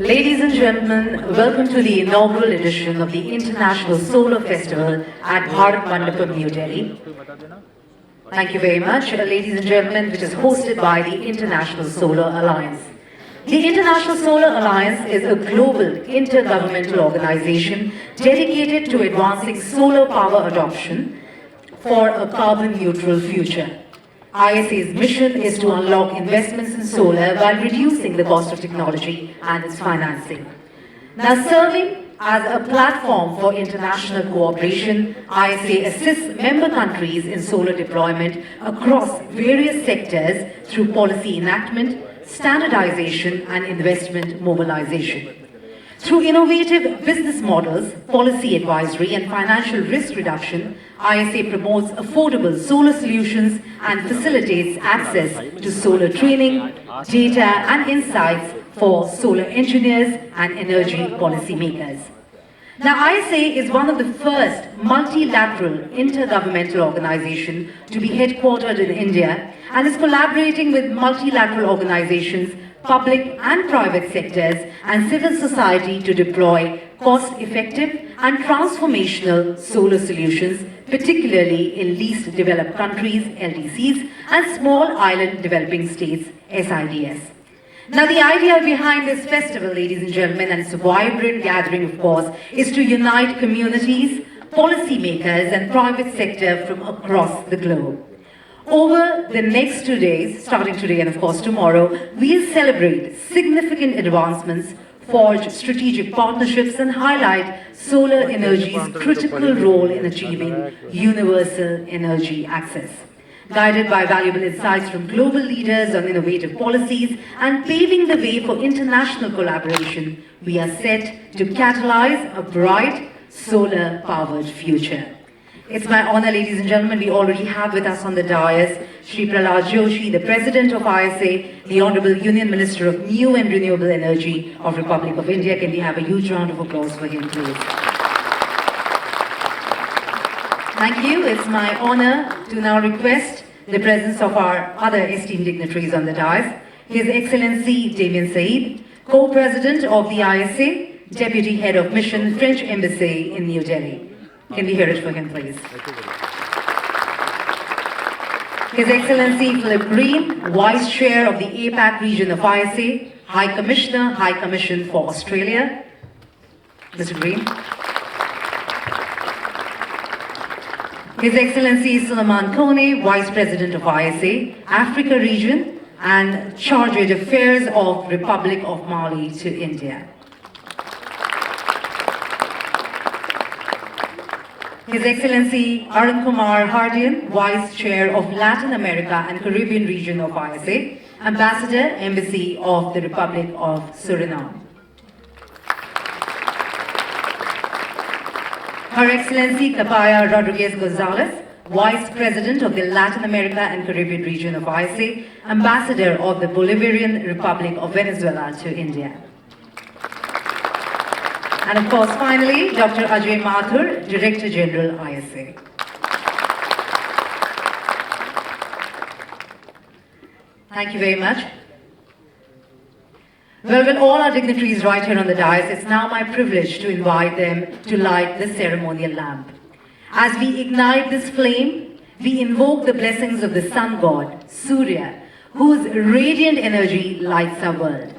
Ladies and gentlemen, welcome to the inaugural edition of the International Solar Festival at Bharat Mandapam, New Delhi. Thank you very much, ladies and gentlemen, which is hosted by the International Solar Alliance. The International Solar Alliance is a global intergovernmental organization dedicated to advancing solar power adoption for a carbon-neutral future. ISA's mission is to unlock investments in solar while reducing the cost of technology and its financing. Now, serving as a platform for international cooperation, ISA assists member countries in solar deployment across various sectors through policy enactment, standardization, and investment mobilization. Through innovative business models, policy advisory, and financial risk reduction, ISA promotes affordable solar solutions and facilitates access to solar training, data, and insights for solar engineers and energy policymakers. Now, ISA is one of the first multilateral intergovernmental organizations to be headquartered in India and is collaborating with multilateral organizations, public and private sectors, and civil society to deploy cost-effective and transformational solar solutions, particularly in least developed countries, LDCs, and small island developing states, SIDS. Now, the idea behind this festival, ladies and gentlemen, and its vibrant gathering, of course, is to unite communities, policymakers, and private sector from across the globe. Over the next 2 days, starting today and of course tomorrow, we'll celebrate significant advancements, forge strategic partnerships, and highlight solar energy's critical role in achieving universal energy access. Guided by valuable insights from global leaders on innovative policies and paving the way for international collaboration, we are set to catalyze a bright solar-powered future. It's my honor, ladies and gentlemen, we already have with us on the dais Shri Prahlad Joshi, the President of ISA, the Honorable Union Minister of New and Renewable Energy of Republic of India. Can we have a huge round of applause for him, please? Thank you. It's my honor to now request the presence of our other esteemed dignitaries on the dais. His Excellency Damien Saeed, Co-President of the ISA, Deputy Head of Mission, French Embassy in New Delhi. Can we hear it for him, please? His Excellency Philip Green, Vice Chair of the APAC region of ISA, High Commissioner, High Commission for Australia. Mr. Green. His Excellency Suleiman Kone, Vice President of ISA, Africa region, and Chargé d'Affaires of Republic of Mali to India. His Excellency Arun Kumar Hardian, Vice Chair of Latin America and Caribbean region of ISA, Ambassador, Embassy of the Republic of Suriname. Her Excellency Capaya Rodriguez Gonzalez, Vice President of the Latin America and Caribbean region of ISA, Ambassador of the Bolivarian Republic of Venezuela to India. And of course, finally, Dr. Ajay Mathur, Director General, ISA. Thank you very much. Well, with all our dignitaries right here on the dais, it's now my privilege to invite them to light the ceremonial lamp. As we ignite this flame, we invoke the blessings of the sun god, Surya, whose radiant energy lights our world.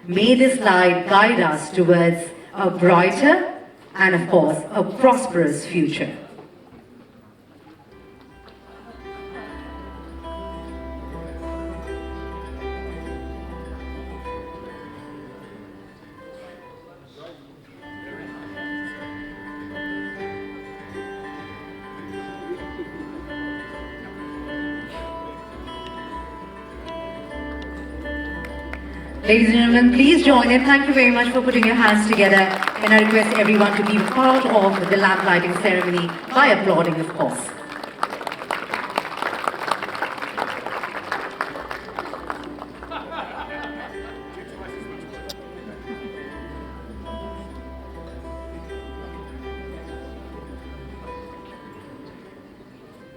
May this light guide us towards a brighter and, of course, a prosperous future. Ladies and gentlemen, please join in. Thank you very much for putting your hands together. And I request everyone to be part of the lamp lighting ceremony by applauding, of course.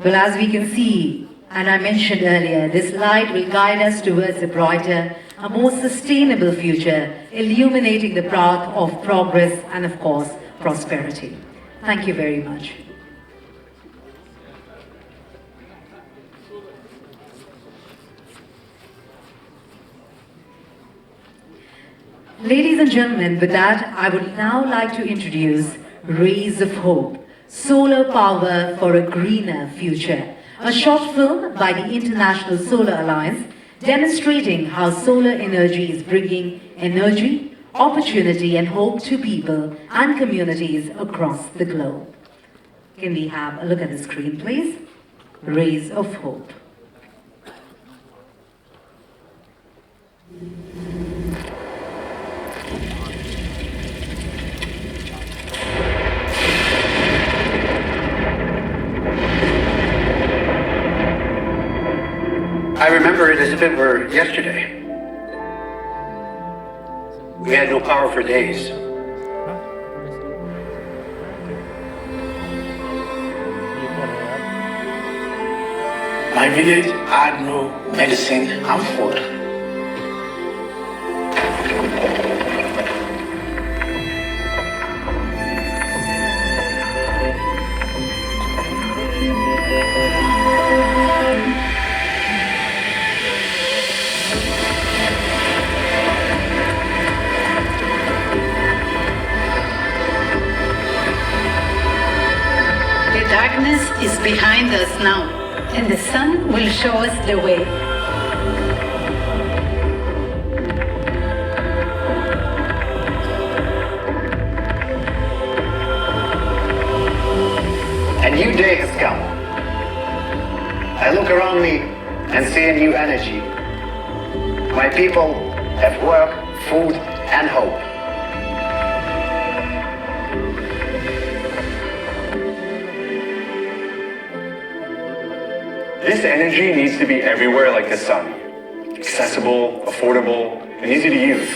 Well, as we can see, and I mentioned earlier, this light will guide us towards a brighter, a more sustainable future illuminating the path of progress and, of course, prosperity. Thank you very much. Ladies and gentlemen, with that, I would now like to introduce Rays of Hope, Solar Power for a Greener Future, a short film by the International Solar Alliance demonstrating how solar energy is bringing energy, opportunity and hope to people and communities across the globe. Can we have a look at the screen, please? Rays of Hope. I remember it as if it were yesterday. We had no power for days. My village had no medicine and food. Darkness is behind us now, and the sun will show us the way. A new day has come. I look around me and see a new energy. My people have work, food, and hope. This energy needs to be everywhere like the sun. Accessible, affordable, and easy to use.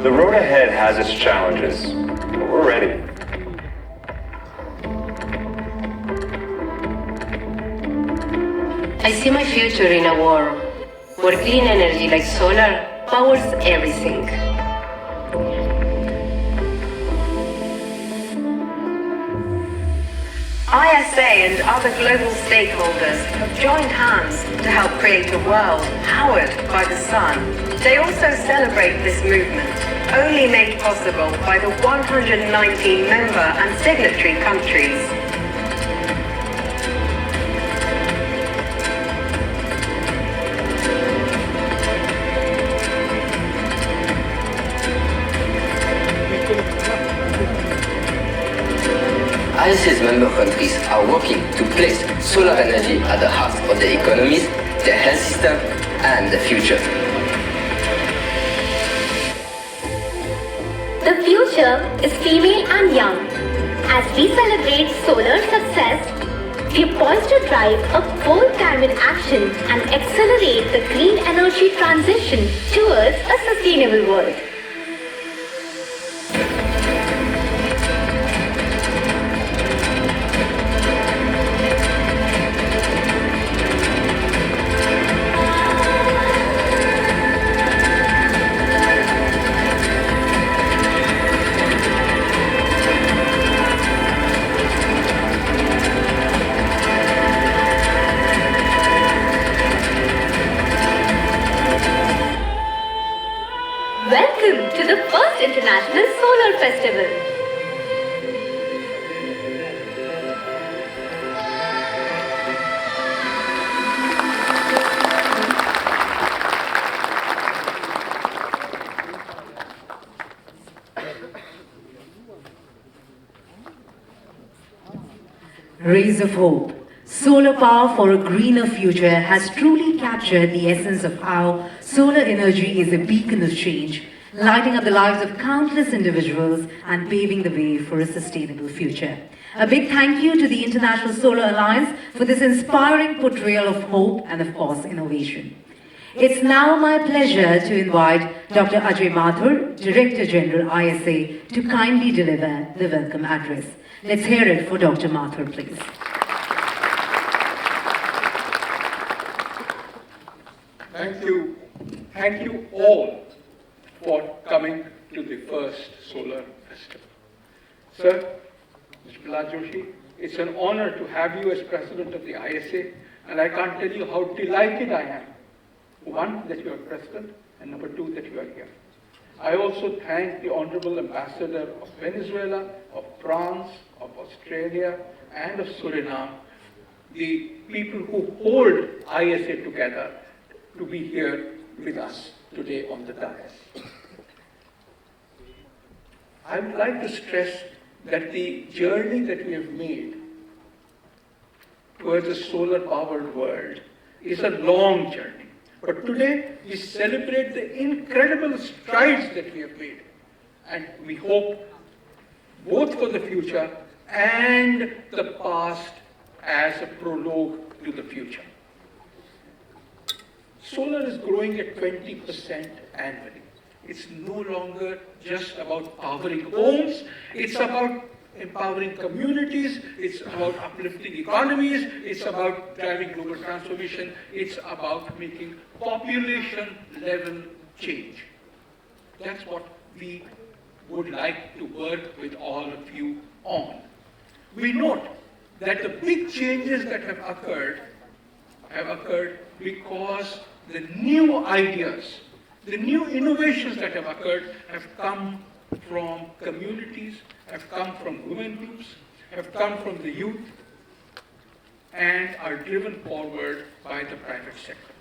The road ahead has its challenges, but we're ready. I see my future in a world where clean energy like solar powers everything. ISA and other global stakeholders have joined hands to help create a world powered by the sun. They also celebrate this movement, only made possible by the 119 member and signatory countries. ISA's member countries are working to place solar energy at the heart of their economies, their health system, and the future. The future is female and young. As we celebrate solar success, we are poised to drive a bold climate action and accelerate the clean energy transition towards a sustainable world. Welcome to the first International Solar Festival. Rays of Hope. Solar power for a greener future has truly captured the essence of how solar energy is a beacon of change, lighting up the lives of countless individuals and paving the way for a sustainable future. A big thank you to the International Solar Alliance for this inspiring portrayal of hope and, of course, innovation. It's now my pleasure to invite Dr. Ajay Mathur, Director General ISA, to kindly deliver the welcome address. Let's hear it for Dr. Mathur, please. Thank you, thank you all for coming to the first Solar Festival. Sir, Mr. Prahlad Joshi, it's an honor to have you as President of the ISA, and I can't tell you how delighted I am. One, that you are President, and number two, that you are here. I also thank the Honorable Ambassador of Venezuela, of France, of Australia, and of Suriname, the people who hold ISA together, to be here with us today on the dais. I would like to stress that the journey that we have made towards a solar-powered world is a long journey. But today, we celebrate the incredible strides that we have made. And we hope, both for the future and the past, as a prologue to the future. Solar is growing at 20% annually. It's no longer just about powering homes, it's about empowering communities, it's about uplifting economies, it's about driving global transformation, it's about making population-level change. That's what we would like to work with all of you on. We note that the big changes that have occurred because the new ideas, the new innovations that have occurred have come from communities, have come from women groups, have come from the youth, and are driven forward by the private sector.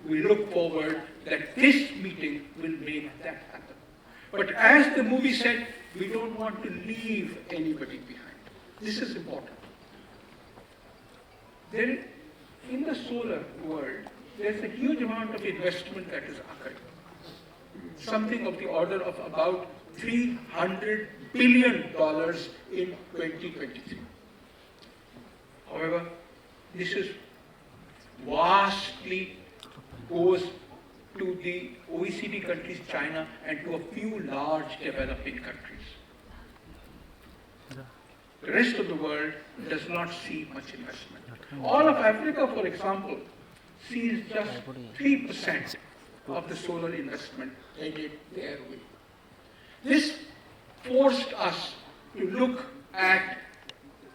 We look forward that this meeting will make that happen. But as the movie said, we don't want to leave anybody behind. This is important. In the solar world, there's a huge amount of investment that is occurring. Something of the order of about $300 billion in 2023. However, this is vastly goes to the OECD countries, China, and to a few large developing countries. The rest of the world does not see much investment. All of Africa, for example, sees just 3% of the solar investment headed their way. This forced us to look at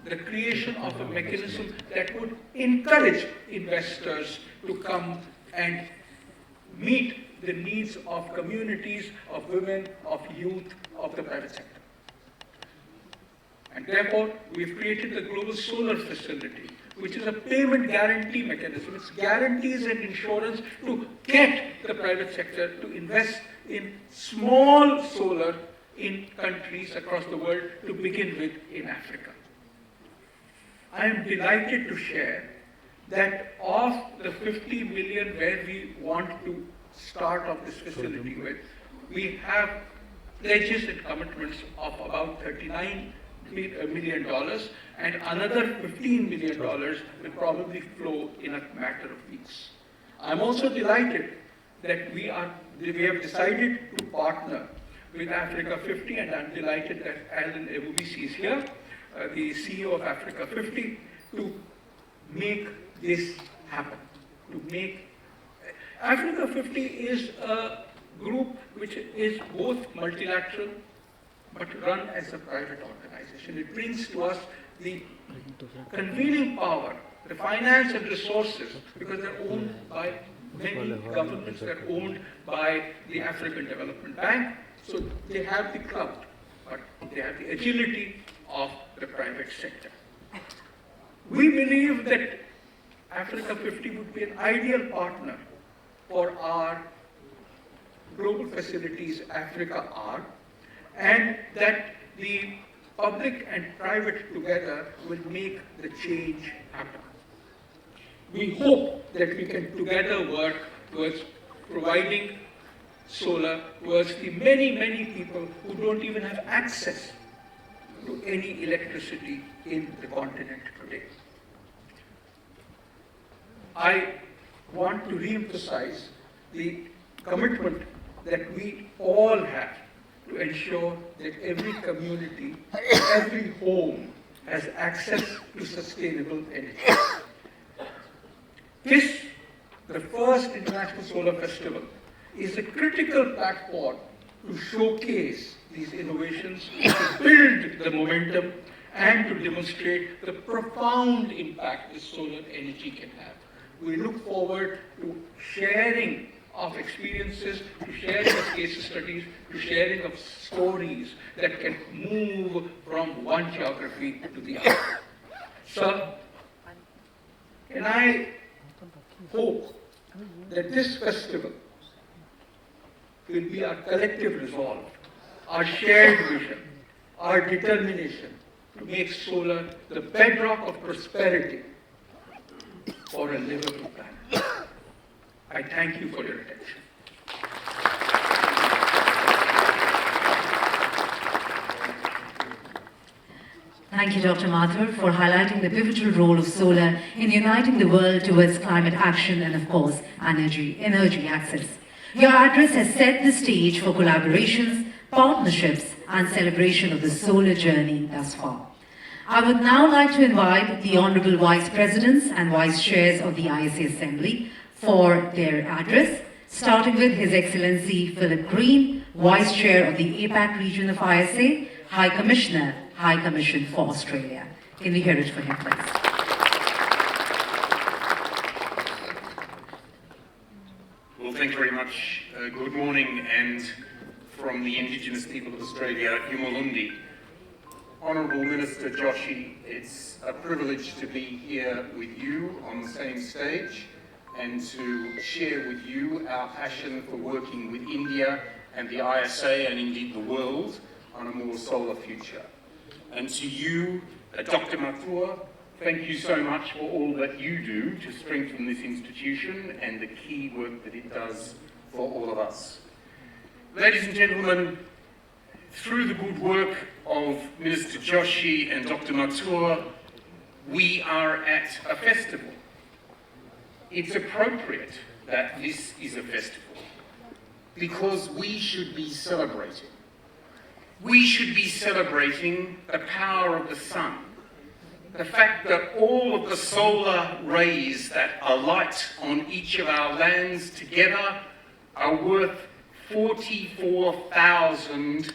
the creation of a mechanism that would encourage investors to come and meet the needs of communities, of women, of youth, of the private sector. And therefore, we've created the Global Solar Facility, which is a payment guarantee mechanism. It's guarantees and insurance to get the private sector to invest in small solar in countries across the world, to begin with in Africa. I am delighted to share that of the 50 million where we want to start off this facility with, we have pledges and commitments of about $39 million, and another $15 million will probably flow in a matter of weeks. I'm also delighted that we have decided to partner with Africa 50, and I'm delighted that Alan Ebubisi is here, the CEO of Africa 50, to make this happen. Africa 50 is a group which is both multilateral but run as a private organization. It brings to us the convening power, the finance and resources, because they're owned by many governments, they're owned by the African Development Bank, so they have the clout, but they have the agility of the private sector. We believe that Africa 50 would be an ideal partner for our global facilities Africa are, and that the public and private together will make the change happen. We hope that we can together work towards providing solar towards the many, many people who don't even have access to any electricity in the continent today. I want to re-emphasize the commitment that we all have to ensure that every community, every home has access to sustainable energy. This the first International Solar Festival, is a critical platform to showcase these innovations, to build the momentum, and to demonstrate the profound impact that solar energy can have. We look forward to sharing of experiences, to sharing of case studies, to sharing of stories that can move from one geography to the other. So, and I hope that this festival will be our collective resolve, our shared vision, our determination to make solar the bedrock of prosperity for a livable planet. I thank you for your attention. Thank you, Dr. Mathur, for highlighting the pivotal role of solar in uniting the world towards climate action and, of course, energy access. Your address has set the stage for collaborations, partnerships, and celebration of the solar journey thus far. I would now like to invite the Honorable Vice Presidents and Vice Chairs of the ISA Assembly for their address, starting with His Excellency Philip Green, Vice Chair of the APAC region of ISA, High Commissioner, High Commission for Australia. Can we hear it for him, please? Well, thank you very much. Good morning, and from the Indigenous people of Australia, Yumulundi. Honourable Minister Joshi, it's a privilege to be here with you on the same stage and to share with you our passion for working with India and the ISA and indeed the world on a more solar future. And to you, Dr. Mathur, thank you so much for all that you do to strengthen this institution and the key work that it does for all of us. Ladies and gentlemen, through the good work of Minister Joshi and Dr. Mathur, we are at a festival. It's appropriate that this is a festival because we should be celebrating. We should be celebrating the power of the sun, the fact that all of the solar rays that alight on each of our lands together are worth 44,000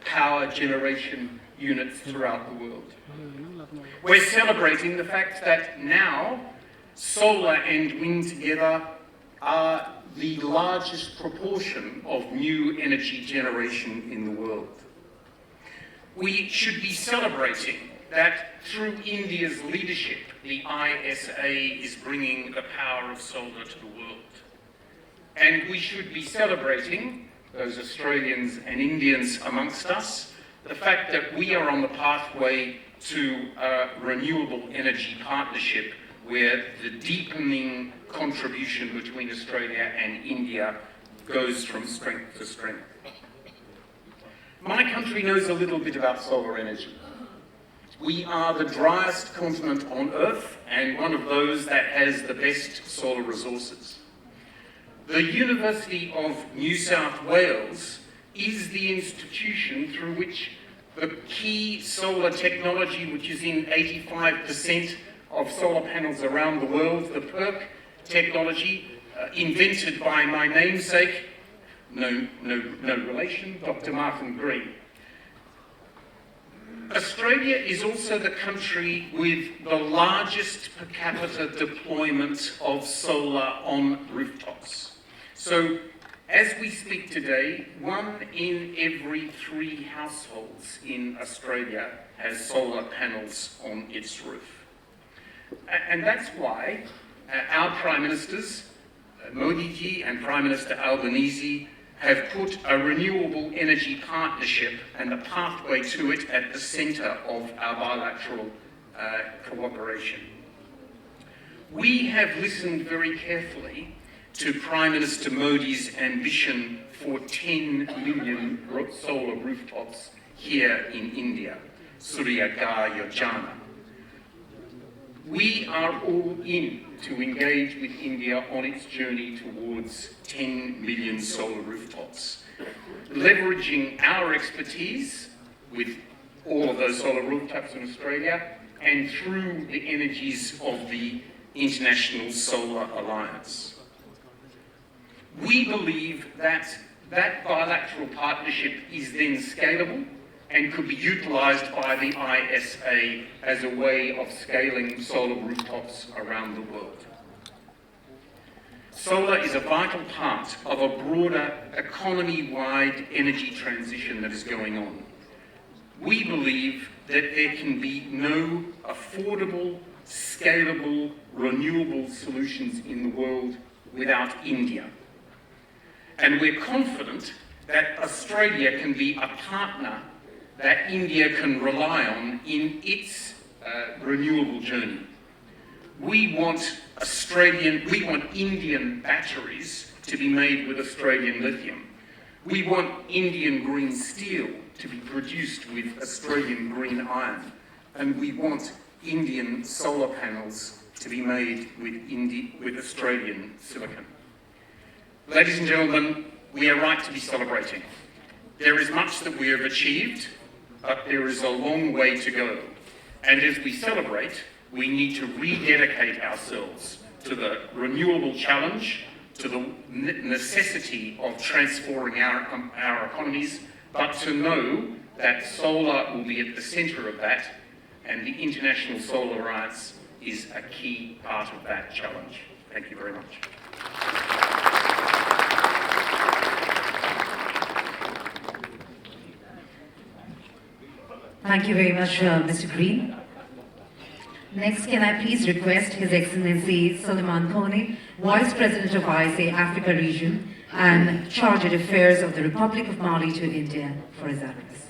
power generation units throughout the world. We're celebrating the fact that now solar and wind together are the largest proportion of new energy generation in the world. We should be celebrating that through India's leadership, the ISA is bringing the power of solar to the world. And we should be celebrating, those Australians and Indians amongst us, the fact that we are on the pathway to a renewable energy partnership where the deepening contribution between Australia and India goes from strength to strength. My country knows a little bit about solar energy. We are the driest continent on Earth and one of those that has the best solar resources. The University of New South Wales is the institution through which the key solar technology, which is in 85% of solar panels around the world, the PERC technology, invented by my namesake, no relation, Dr. Martin Green. Australia is also the country with the largest per capita deployment of solar on rooftops. So, as we speak today, 1 in every 3 households in Australia has solar panels on its roof. And that's why our Prime Ministers, Modi ji and Prime Minister Albanese, have put a renewable energy partnership and a pathway to it at the centre of our bilateral cooperation. We have listened very carefully to Prime Minister Modi's ambition for 10 million solar rooftops here in India, Surya Ghar Yojana. We are all in to engage with India on its journey towards 10 million solar rooftops, leveraging our expertise with all of those solar rooftops in Australia and through the energies of the International Solar Alliance. We believe that that bilateral partnership is then scalable and could be utilised by the ISA as a way of scaling solar rooftops around the world. Solar is a vital part of a broader economy-wide energy transition that is going on. We believe that there can be no affordable, scalable, renewable solutions in the world without India. And we're confident that Australia can be a partner that India can rely on in its renewable journey. We want Indian batteries to be made with Australian lithium. We want Indian green steel to be produced with Australian green iron. And we want Indian solar panels to be made with Australian silicon. Ladies and gentlemen, we are right to be celebrating. There is much that we have achieved, but there is a long way to go. And as we celebrate, we need to rededicate ourselves to the renewable challenge, to the necessity of transforming our economies, but to know that solar will be at the centre of that, and the International Solar Alliance is a key part of that challenge. Thank you very much. Thank you very much, Mr. Green. Next, can I please request His Excellency Suleiman Kone, Vice President of ISA Africa Region and Chargé d'Affaires of the Republic of Mali to India for his address.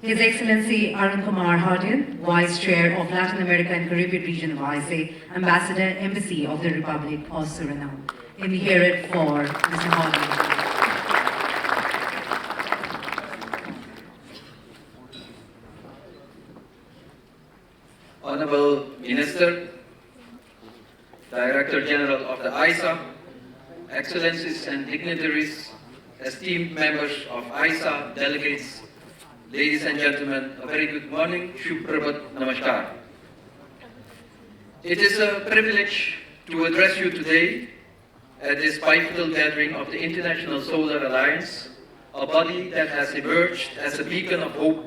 His Excellency Arun Kumar Hardian, Vice Chair of Latin America and Caribbean Region of ISA, Ambassador Embassy of the Republic of Suriname. Can we hear it for Mr. Hardian? Honorable Minister, Director General of the ISA, Excellencies and dignitaries, esteemed members of ISA, delegates, ladies and gentlemen, a very good morning, Shubh Prabhat, Namaskar. It is a privilege to address you today at this pivotal gathering of the International Solar Alliance, a body that has emerged as a beacon of hope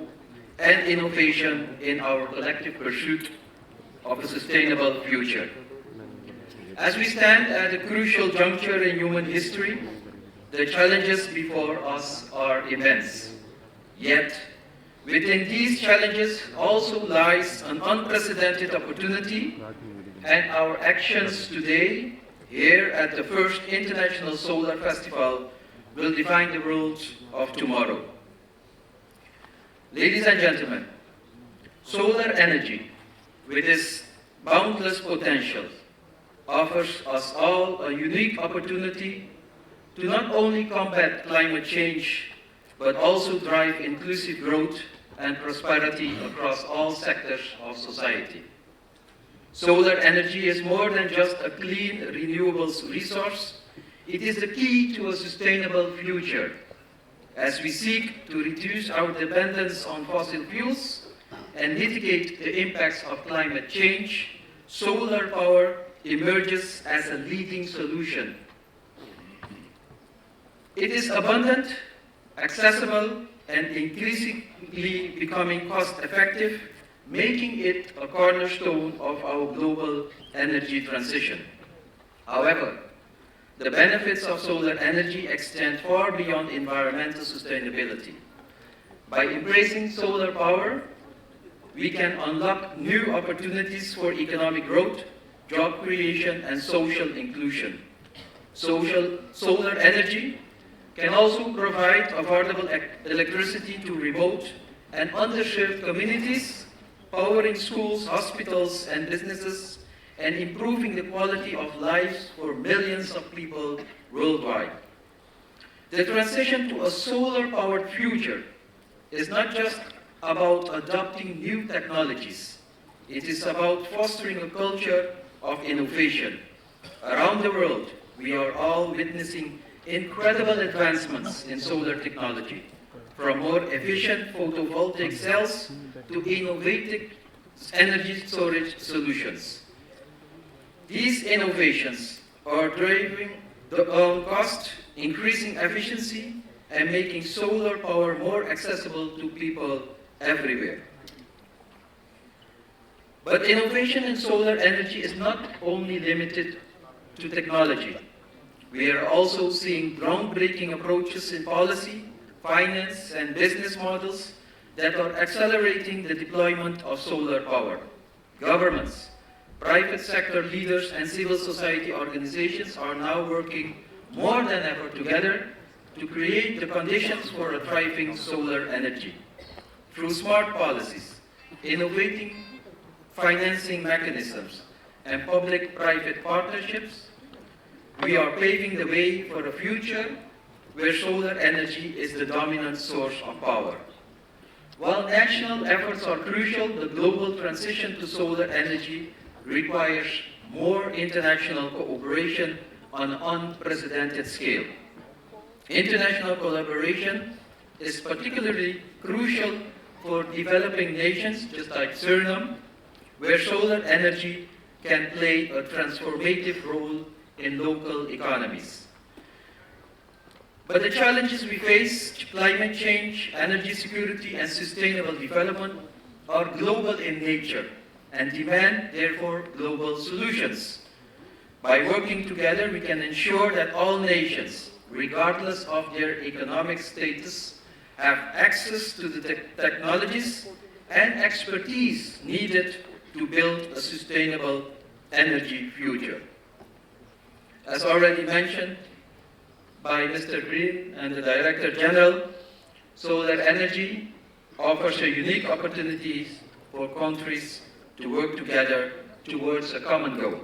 and innovation in our collective pursuit of a sustainable future. As we stand at a crucial juncture in human history, the challenges before us are immense. Yet, within these challenges also lies an unprecedented opportunity, and our actions today, here at the first International Solar Festival, will define the world of tomorrow. Ladies and gentlemen, solar energy, with its boundless potential, offers us all a unique opportunity to not only combat climate change, but also drive inclusive growth and prosperity across all sectors of society. Solar energy is more than just a clean, renewable resource. It is the key to a sustainable future. As we seek to reduce our dependence on fossil fuels and mitigate the impacts of climate change, solar power emerges as a leading solution. It is abundant, accessible, and increasingly becoming cost-effective, making it a cornerstone of our global energy transition. However, the benefits of solar energy extend far beyond environmental sustainability. By embracing solar power, we can unlock new opportunities for economic growth, job creation, and social inclusion. Solar energy can also provide affordable electricity to remote and underserved communities, powering schools, hospitals, and businesses, and improving the quality of life for millions of people worldwide. The transition to a solar-powered future is not just about adopting new technologies. It is about fostering a culture of innovation. Around the world, we are all witnessing incredible advancements in solar technology. from more efficient photovoltaic cells to innovative energy storage solutions. These innovations are driving down cost, increasing efficiency, and making solar power more accessible to people everywhere. But innovation in solar energy is not only limited to technology. We are also seeing groundbreaking approaches in policy, finance, and business models that are accelerating the deployment of solar power. Governments, private sector leaders, and civil society organizations are now working more than ever together to create the conditions for a thriving solar energy. Through smart policies, innovating financing mechanisms, and public-private partnerships, we are paving the way for a future where solar energy is the dominant source of power. While national efforts are crucial, the global transition to solar energy requires more international cooperation on an unprecedented scale. International collaboration is particularly crucial for developing nations, just like Suriname, where solar energy can play a transformative role in local economies. But the challenges we face, climate change, energy security, and sustainable development, are global in nature and demand, therefore, global solutions. By working together, we can ensure that all nations, regardless of their economic status, have access to the technologies and expertise needed to build a sustainable energy future. As already mentioned by Mr. Green and the Director General, solar energy offers a unique opportunity for countries to work together towards a common goal.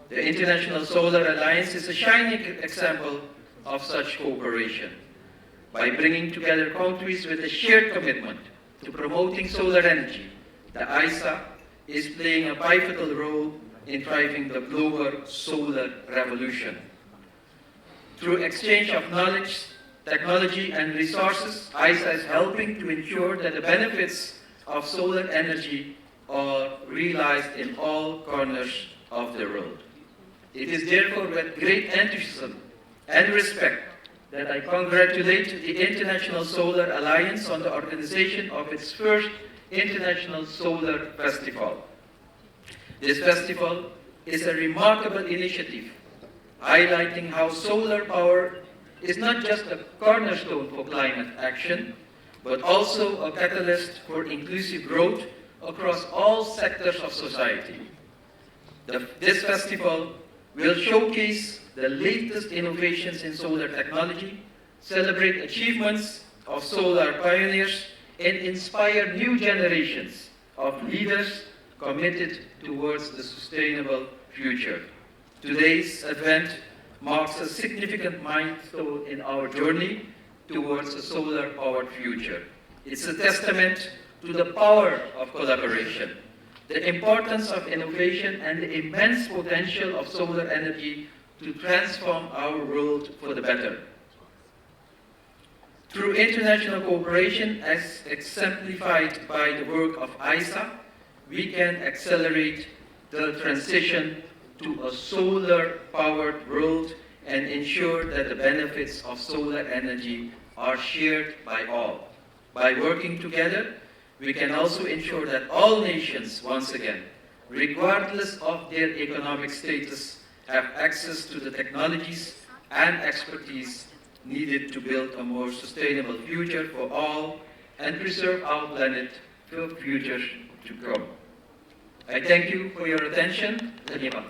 The International Solar Alliance is a shining example of such cooperation. By bringing together countries with a shared commitment to promoting solar energy, the ISA is playing a pivotal role in driving the global solar revolution. Through exchange of knowledge, technology, and resources, ISA is helping to ensure that the benefits of solar energy are realized in all corners of the world. It is therefore with great enthusiasm and respect that I congratulate the International Solar Alliance on the organization of its first International Solar Festival. This festival is a remarkable initiative, highlighting how solar power is not just a cornerstone for climate action, but also a catalyst for inclusive growth across all sectors of society. This festival will showcase the latest innovations in solar technology, celebrate achievements of solar pioneers, and inspire new generations of leaders committed towards the sustainable future. Today's event marks a significant milestone in our journey towards a solar-powered future. It's a testament to the power of collaboration, the importance of innovation, and the immense potential of solar energy to transform our world for the better. Through international cooperation, as exemplified by the work of ISA, we can accelerate the transition to a solar-powered world and ensure that the benefits of solar energy are shared by all. By working together, we can also ensure that all nations, once again, regardless of their economic status, have access to the technologies and expertise needed to build a more sustainable future for all and preserve our planet for futures to come. I thank you for your attention. Dhanyavad.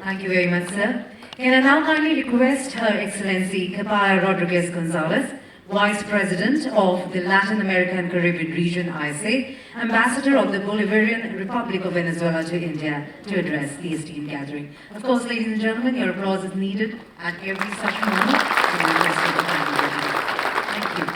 Thank you very much, sir. Can I now kindly request Her Excellency Capaya Rodriguez Gonzalez, Vice President of the Latin America and Caribbean region, ISA, Ambassador of the Bolivarian Republic of Venezuela to India, to address the esteemed gathering. Of course, ladies and gentlemen, your applause is needed at every such moment to the rest of the family. Thank you.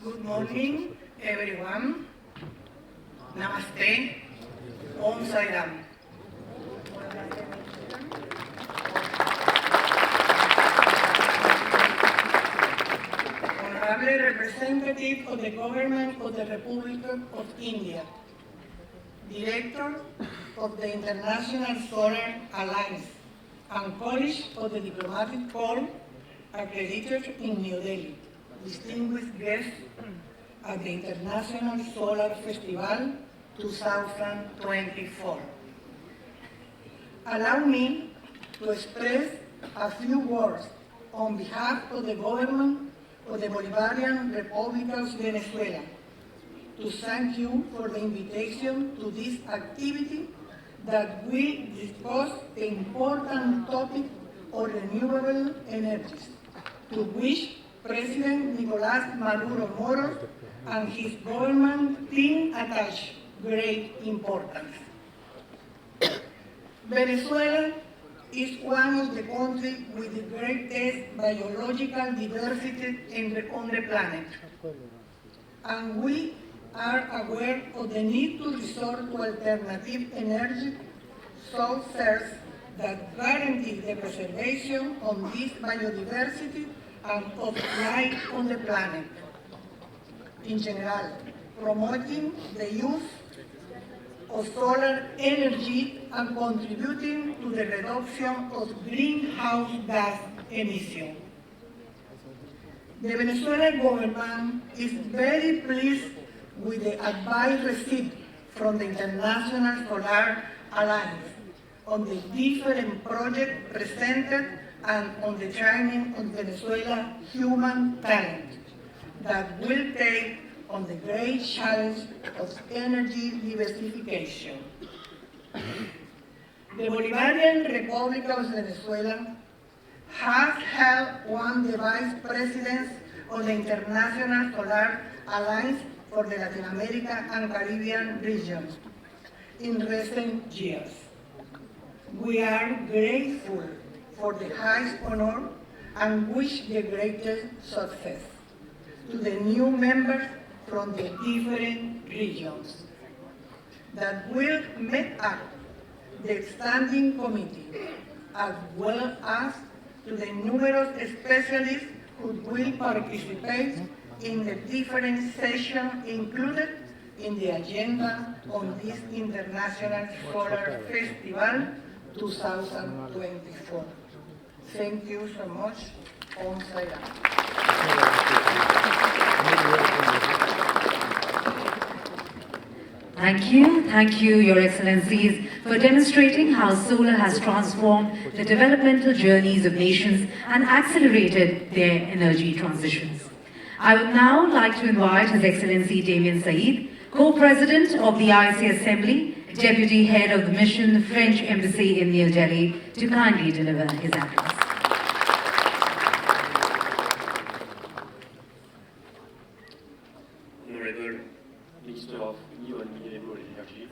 Good morning, everyone. Namaste. Om Sai Ram. Honorable representative of the government of the Republic of India, Director of the International Solar Alliance, and College of the Diplomatic Corps, accredited in New Delhi, distinguished guests at the International Solar Festival 2024. Allow me to express a few words on behalf of the government of the Bolivarian Republic of Venezuela to thank you for the invitation to this activity that will discuss the important topic of renewable energies, to which President Nicolás Maduro Moros and his government team attach great importance. Venezuela is one of the countries with the greatest biological diversity on the planet, and we are aware of the need to resort to alternative energy sources that guarantee the preservation of this biodiversity and of life on the planet. In general, promoting the use of solar energy and contributing to the reduction of greenhouse gas emissions. The Venezuelan government is very pleased with the advice received from the International Solar Alliance on the different projects presented and on the training of Venezuela human talent that will take on the great challenge of energy diversification. The Bolivarian Republic of Venezuela has held one of the vice presidents of the International Solar Alliance for the Latin America and Caribbean region in recent years. We are grateful for the highest honor and wish the greatest success to the new members from the different regions that will make up the standing committee, as well as to the numerous specialists who will participate in the different sessions included in the agenda on this International Solar Festival 2024. Thank you so much. Om Sai Ram. Thank you, Your Excellencies, for demonstrating how solar has transformed the developmental journeys of nations and accelerated their energy transitions. I would now like to invite His Excellency Damien Said, Co-President of the IC Assembly, Deputy Head of the Mission, French Embassy in New Delhi, to kindly deliver his address. Honorable Minister of New and Renewable Energy,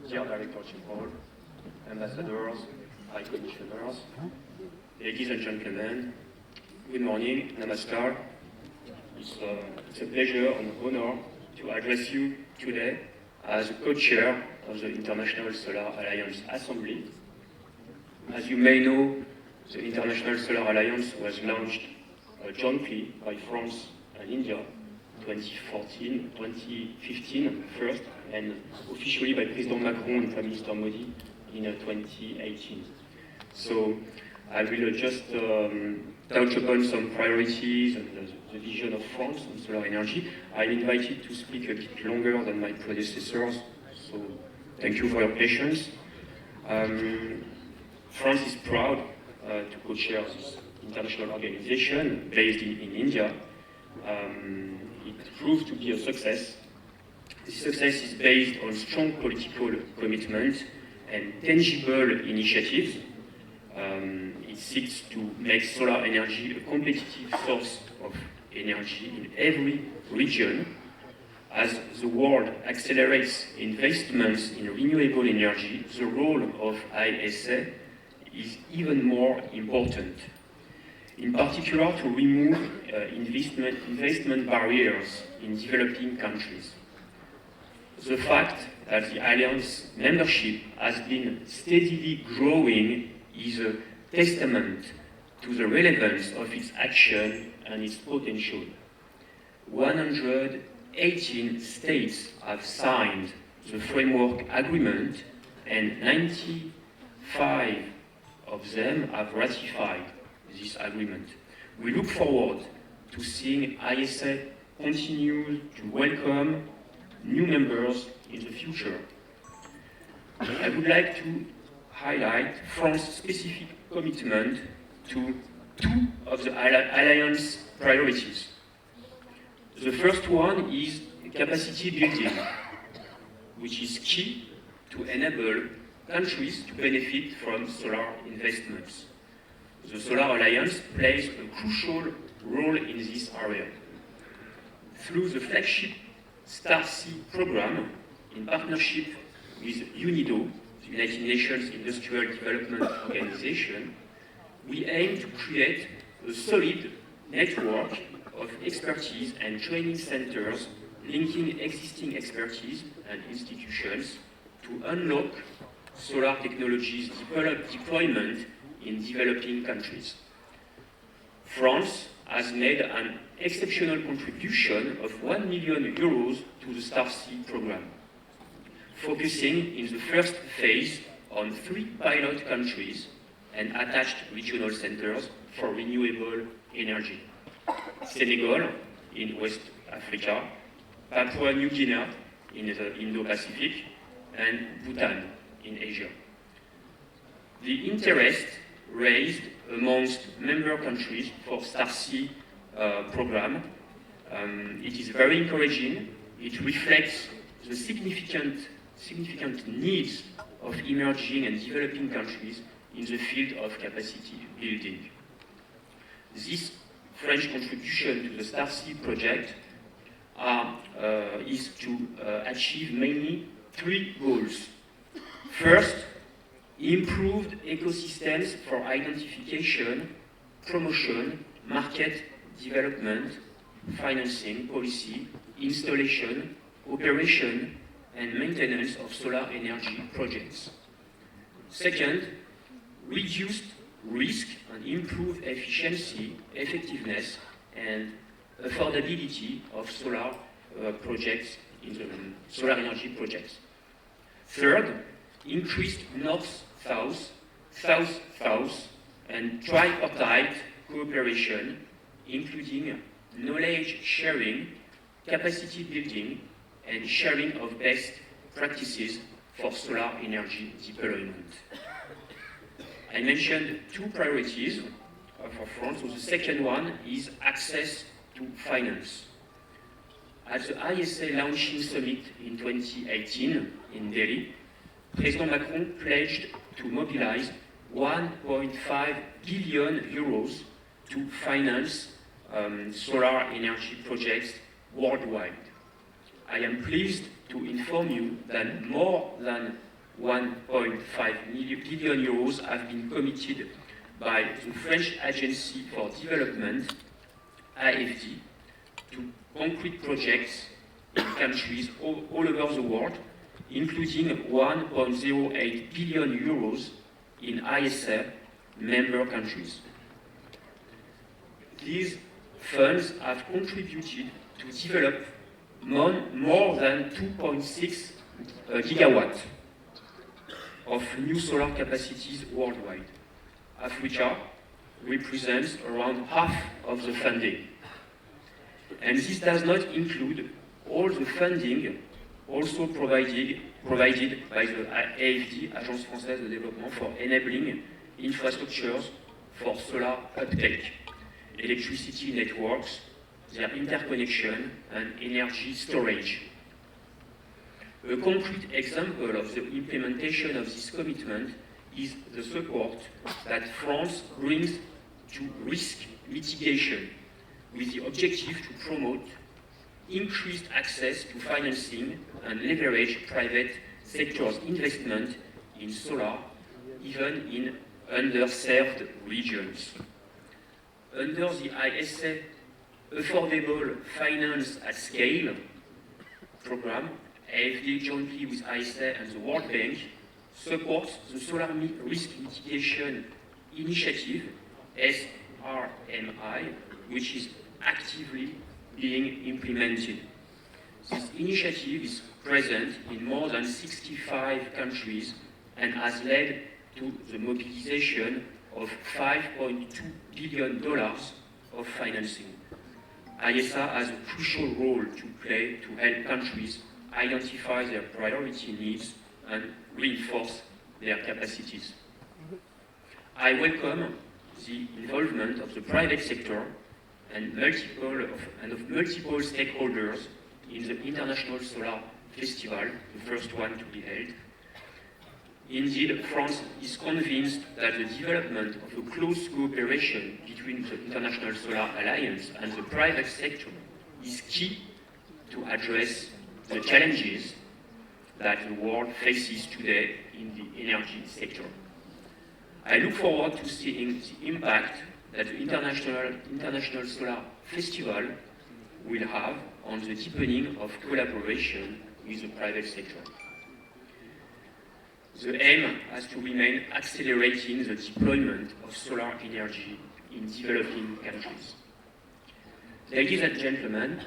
dear Director General, Ambassadors, High Commissioners, ladies and gentlemen, good morning, namaskar. It's a pleasure and honor to address you today as co-chair of the International Solar Alliance Assembly. As you may know, the International Solar Alliance was launched jointly by France and India 2015 first, and officially by President Macron and Prime Minister Modi in 2018. So I will just touch upon some priorities and the vision of France on solar energy. I'm invited to speak a bit longer than my predecessors, so thank you for your patience. France is proud to co-chair this international organization based in India. It proved to be a success. This success is based on strong political commitment and tangible initiatives. It seeks to make solar energy a competitive source of energy in every region. As the world accelerates investments in renewable energy, the role of ISA is even more important. in particular to remove investment barriers in developing countries. The fact that the Alliance membership has been steadily growing is a testament to the relevance of its action and its potential. 118 states have signed the framework agreement and 95 of them have ratified this agreement. We look forward to seeing ISA continue to welcome new members in the future. I would like to highlight France's specific commitment to two of the Alliance priorities. The first one is capacity building, which is key to enable countries to benefit from solar investments. The Solar Alliance plays a crucial role in this area. Through the flagship StarSea program, in partnership with UNIDO, the United Nations Industrial Development Organization, we aim to create a solid network of expertise and training centers linking existing expertise and institutions to unlock solar technologies deployment in developing countries. France has made an exceptional contribution of 1 million euros to the StarSea program, focusing in the first phase on 3 pilot countries and attached regional centers for renewable energy. Senegal in West Africa, Papua New Guinea in the Indo-Pacific, and Bhutan in Asia. The interest raised amongst member countries for StarSea program, it is very encouraging. It reflects the significant needs of emerging and developing countries in the field of capacity building. This French contribution to the StarSea project is to achieve mainly 3 goals. First, improved ecosystems for identification, promotion, market development, financing, policy, installation, operation, and maintenance of solar energy projects. Second, reduced risk and improved efficiency, effectiveness, and affordability of solar projects in the solar energy projects. Third, increased north-south, south-south, and tripartite cooperation, including knowledge sharing, capacity building, and sharing of best practices for solar energy deployment. I mentioned 2 priorities for France, so the second one is access to finance. At the ISA Launching Summit in 2018 in Delhi, President Macron pledged to mobilize 1.5 billion euros to finance solar energy projects worldwide. I am pleased to inform you that more than 1.5 billion euros have been committed by the French Agency for Development, AFD, to concrete projects in countries all over the world, including 1.08 billion euros in ISA member countries. These funds have contributed to develop more than 2.6 gigawatts of new solar capacities worldwide. Africa represents around half of the funding. And this does not include all the funding also provided by the AFD, Agence Française de Développement, for enabling infrastructures for solar uptake, electricity networks, their interconnection, and energy storage. A concrete example of the implementation of this commitment is the support that France brings to risk mitigation with the objective to promote increased access to financing and leverage private sector's investment in solar, even in underserved regions. under the ISA Affordable Finance at Scale program, AFD jointly with ISA and the World Bank supports the Solar Risk Mitigation Initiative, SRMI, which is actively being implemented. This initiative is present in more than 65 countries and has led to the mobilization of $5.2 billion of financing. ISA has a crucial role to play to help countries identify their priority needs and reinforce their capacities. I welcome the involvement of the private sector and of multiple stakeholders in the International Solar Festival, the first one to be held. Indeed, France is convinced that the development of a close cooperation between the International Solar Alliance and the private sector is key to address the challenges that the world faces today in the energy sector. I look forward to seeing the impact that the International Solar Festival will have on the deepening of collaboration with the private sector. The aim has to remain accelerating the deployment of solar energy in developing countries. Ladies and gentlemen,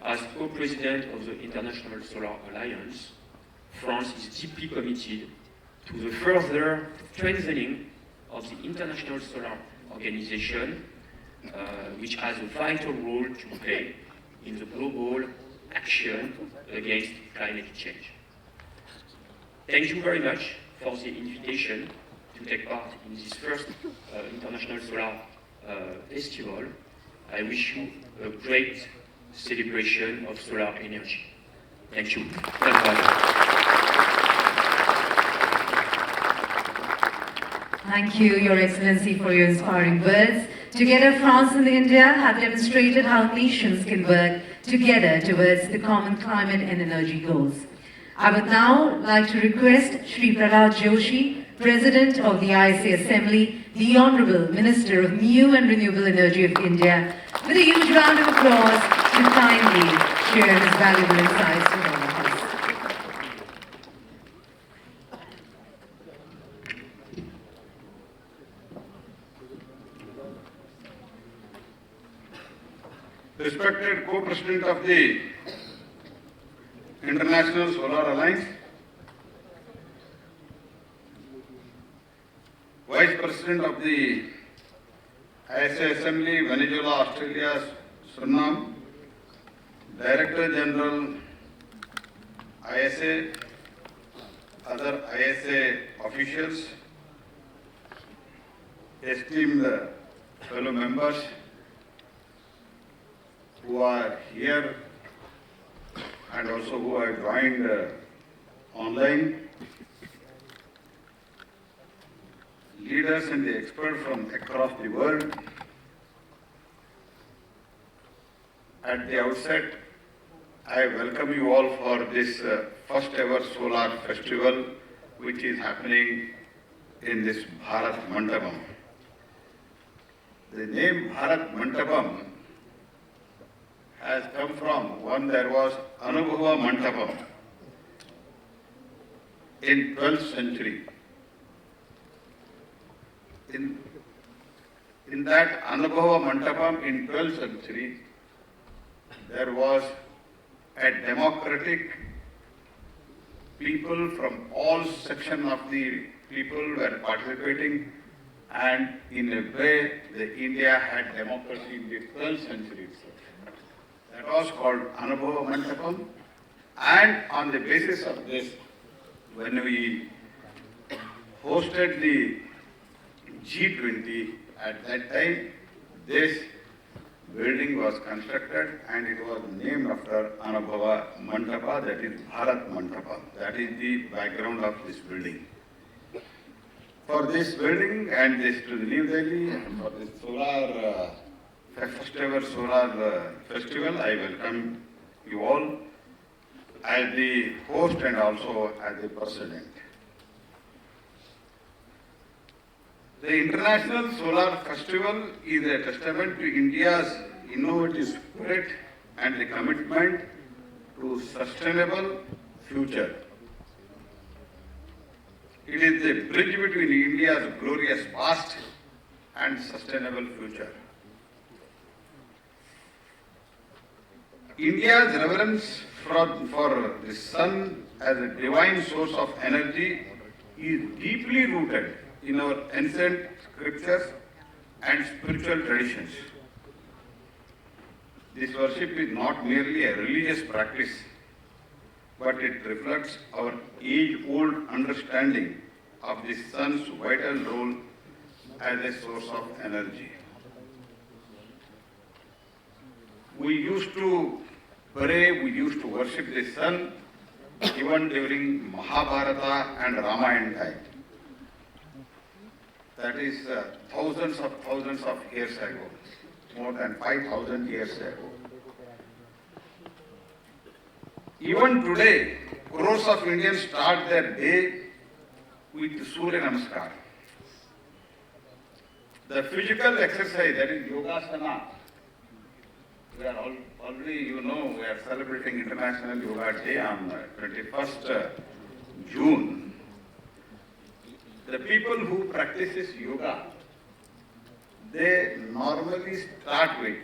as co-president of the International Solar Alliance, France is deeply committed to the further strengthening of the International Solar Organization, which has a vital role to play in the global action against climate change. Thank you very much for the invitation to take part in this first International Solar Festival. I wish you a great celebration of solar energy. Thank you. Thank you, Your Excellency, for your inspiring words. Together, France and India have demonstrated how nations can work together towards the common climate and energy goals. I would now like to request Shri Prahlad Joshi, President of the ISA Assembly, the Honourable Minister of New and Renewable Energy of India, with a huge round of applause to kindly share his valuable insights with all of us. Respected Co-President of the International Solar Alliance, Vice President of the ISA Assembly, Venezuela, Australia, Suriname, Director General, ISA, other ISA officials, esteemed fellow members who are here and also who have joined online, leaders and the experts from across the world. At the outset, I welcome you all for this first ever solar festival which is happening in this Bharat Mandapam. The name Bharat Mandapam has come from one there was Anubhava Mandapam in 12th century. In that Anubhava Mandapam in 12th century, there was a democratic people from all sections of the people were participating, and in a way the India had democracy in the 12th century itself. That was called Anubhava Mandapam, and on the basis of this, when we hosted the G20, at that time this building was constructed and it was named after Anubhava Mandapa, that is Bharat Mandapa. That is the background of this building. For this building and this to the New Delhi and for this solar first ever solar festival, I welcome you all as the host and also as the president. The International Solar Festival is a testament to India's innovative spirit and the commitment to sustainable future. It is the bridge between India's glorious past and sustainable future. India's reverence for the sun as a divine source of energy is deeply rooted in our ancient scriptures and spiritual traditions. This worship is not merely a religious practice, but it reflects our age-old understanding of the sun's vital role as a source of energy. We used to pray, we used to worship the sun even during Mahabharata and Ramayana time. That is thousands of years ago, more than 5,000 years ago. Even today, crores of Indians start their day with Surya Namaskar. The physical exercise, that is Yogasana, we are already, you know, we are celebrating International Yoga Day on 21st June. The people who practices yoga, they normally start with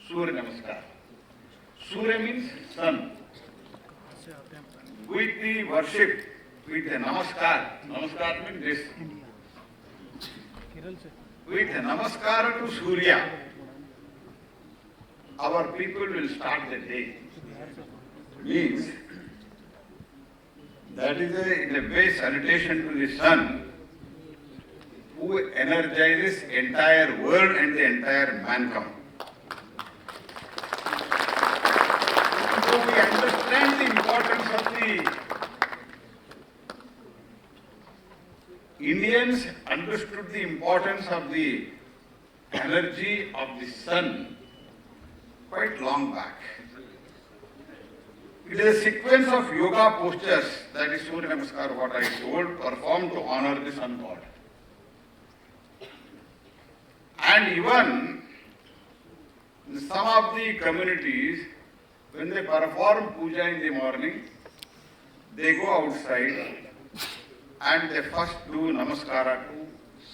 Surya Namaskar. Surya means sun. With the worship, with the Namaskar, Namaskar means this. With the Namaskar to Surya, our people will start the day. Means, that is in a way salutation to the sun, who energizes entire world and the entire mankind. So we understand the importance of the Indians understood the importance of the energy of the sun quite long back. It is a sequence of yoga postures, that is Surya Namaskar, what I told, performed to honor the sun god. And even in some of the communities, when they perform puja in the morning, they go outside and they first do namaskara to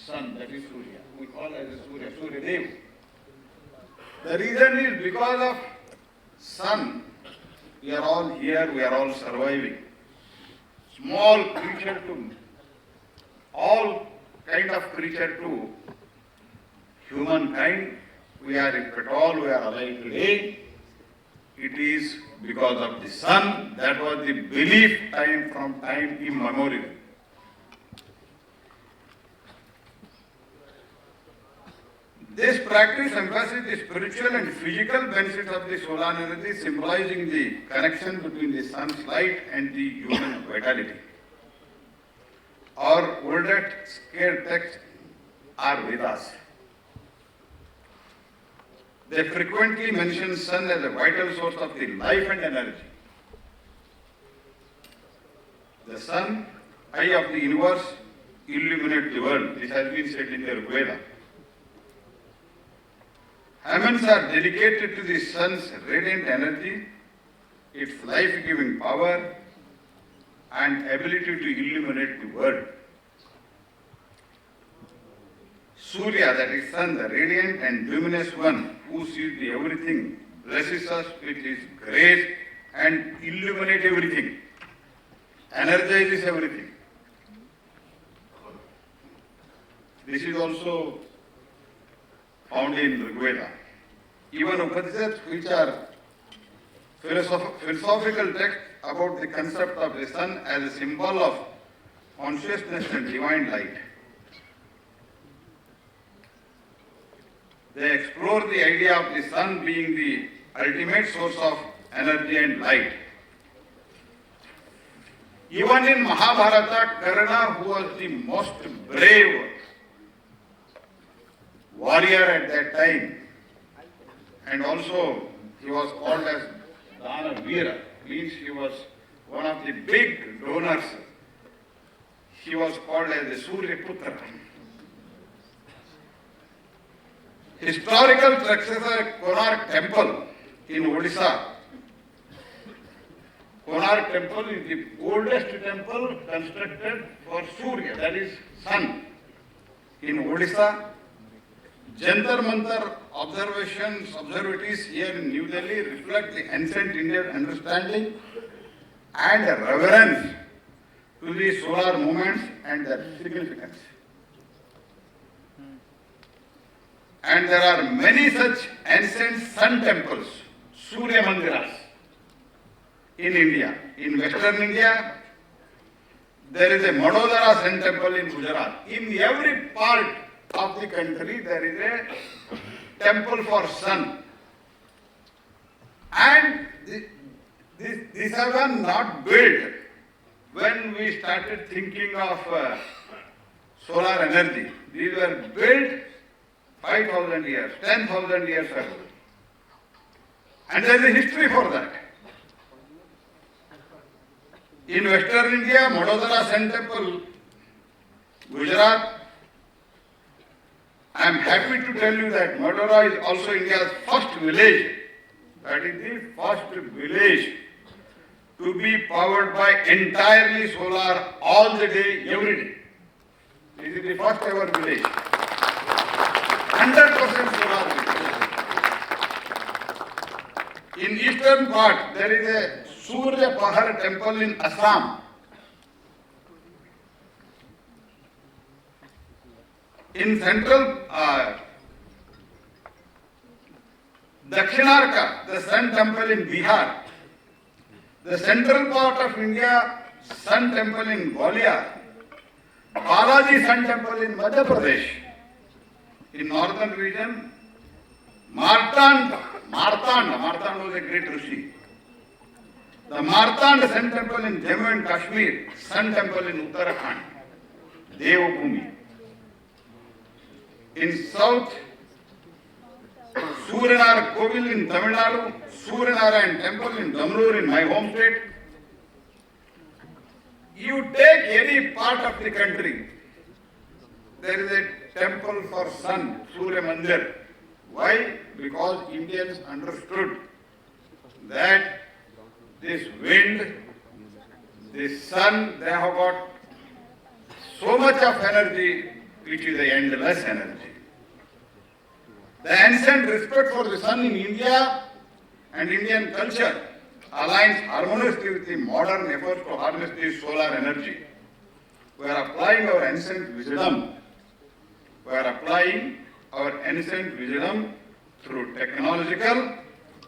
sun, that is Surya. We call as a Surya, Surya Dev. The reason is because of sun, we are all here, we are all surviving. Small creature to all kind of creature to humankind, we are, if at all we are alive today, it is because of the sun. That was the belief from time immemorial. This practice emphasizes the spiritual and physical benefits of the solar energy, symbolizing the connection between the sun's light and the human vitality. Our oldest sacred texts are Vedas. They frequently mention sun as a vital source of the life and energy. The sun, eye of the universe, illuminates the world. This has been said in the Inaugural. Hymns are dedicated to the sun's radiant energy, its life-giving power, and ability to illuminate the world. Surya, that is sun, the radiant and luminous one who sees the everything, blesses us with his grace and illuminates everything, energizes everything. This is also found in Rigveda. Even Upanishads, which are philosophical texts about the concept of the sun as a symbol of consciousness and divine light. They explore the idea of the sun being the ultimate source of energy and light. Even in Mahabharata, Karna, who was the most brave warrior at that time, and also he was called as Dana Veera, means he was one of the big donors. He was called as the Surya Putra. historical successor Konark Temple in Odisha. Konark Temple is the oldest temple constructed for Surya, that is sun, in Odisha. Jantar Mantar observatories here in New Delhi reflect the ancient Indian understanding and reverence to the solar movements and their significance. And there are many such ancient sun temples, Surya Mandiras, in India. In Western India, there is a Madodara Sun temple in Gujarat. In every part of the country, there is a temple for sun. And these are not built when we started thinking of solar energy. These were built 5,000 years, 10,000 years ago. And there is a history for that. In Western India, Madodara Sun Temple, Gujarat, I am happy to tell you that Madodara is also India's first village. That is the first village to be powered by entirely solar all the day, every day. This is the first ever village. 100% solar village. In eastern part, there is a Surya Pahar temple in Assam. In central Dakshinarka, the sun temple in Bihar. The central part of India, sun temple in Gwalior. Balaji sun temple in Madhya Pradesh. In northern region, Martand was a great Rishi. The Martand Sun Temple in Jammu and Kashmir, Sun Temple in Uttarakhand, Devbhumi. In south, Suryanar Kovil in Tamil Nadu, Suryanarayan Temple in Damrur in my home state. You take any part of the country, there is a temple for sun, Surya Mandir. Why? Because Indians understood that this wind, this sun, they have got so much of energy, which is the endless energy. The ancient respect for the sun in India and Indian culture aligns harmoniously with the modern efforts to harness this solar energy. We are applying our ancient wisdom. We are applying our ancient wisdom through technological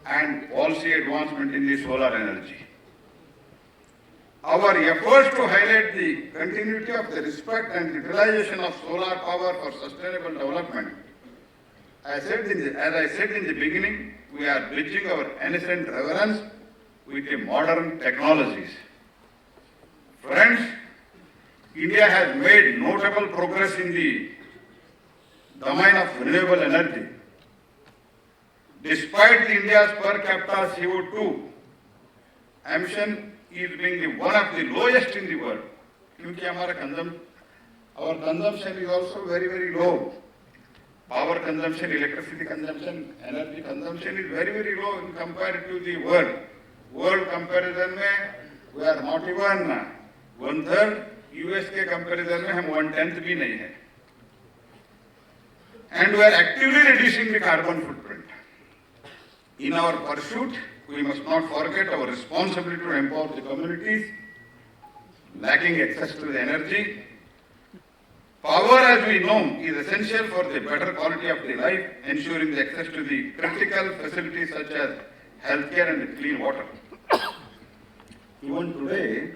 and policy advancement in the solar energy. Our efforts to highlight the continuity of the respect and utilization of solar power for sustainable development. As I said in the beginning, we are bridging our ancient reverence with the modern technologies. Friends, India has made notable progress in the domain of renewable energy. Despite India's per capita CO2 emission is being one of the lowest in the world, because our consumption is also very, very low. Power consumption, electricity consumption, energy consumption is very, very low in compared to the world. World comparison we are not even 1/3. US के comparison में हम 1/10 भी नहीं है. And we are actively reducing the carbon footprint. In our pursuit, we must not forget our responsibility to empower the communities lacking access to the energy. Power, as we know, is essential for the better quality of the life, ensuring the access to the critical facilities such as healthcare and clean water. Even today,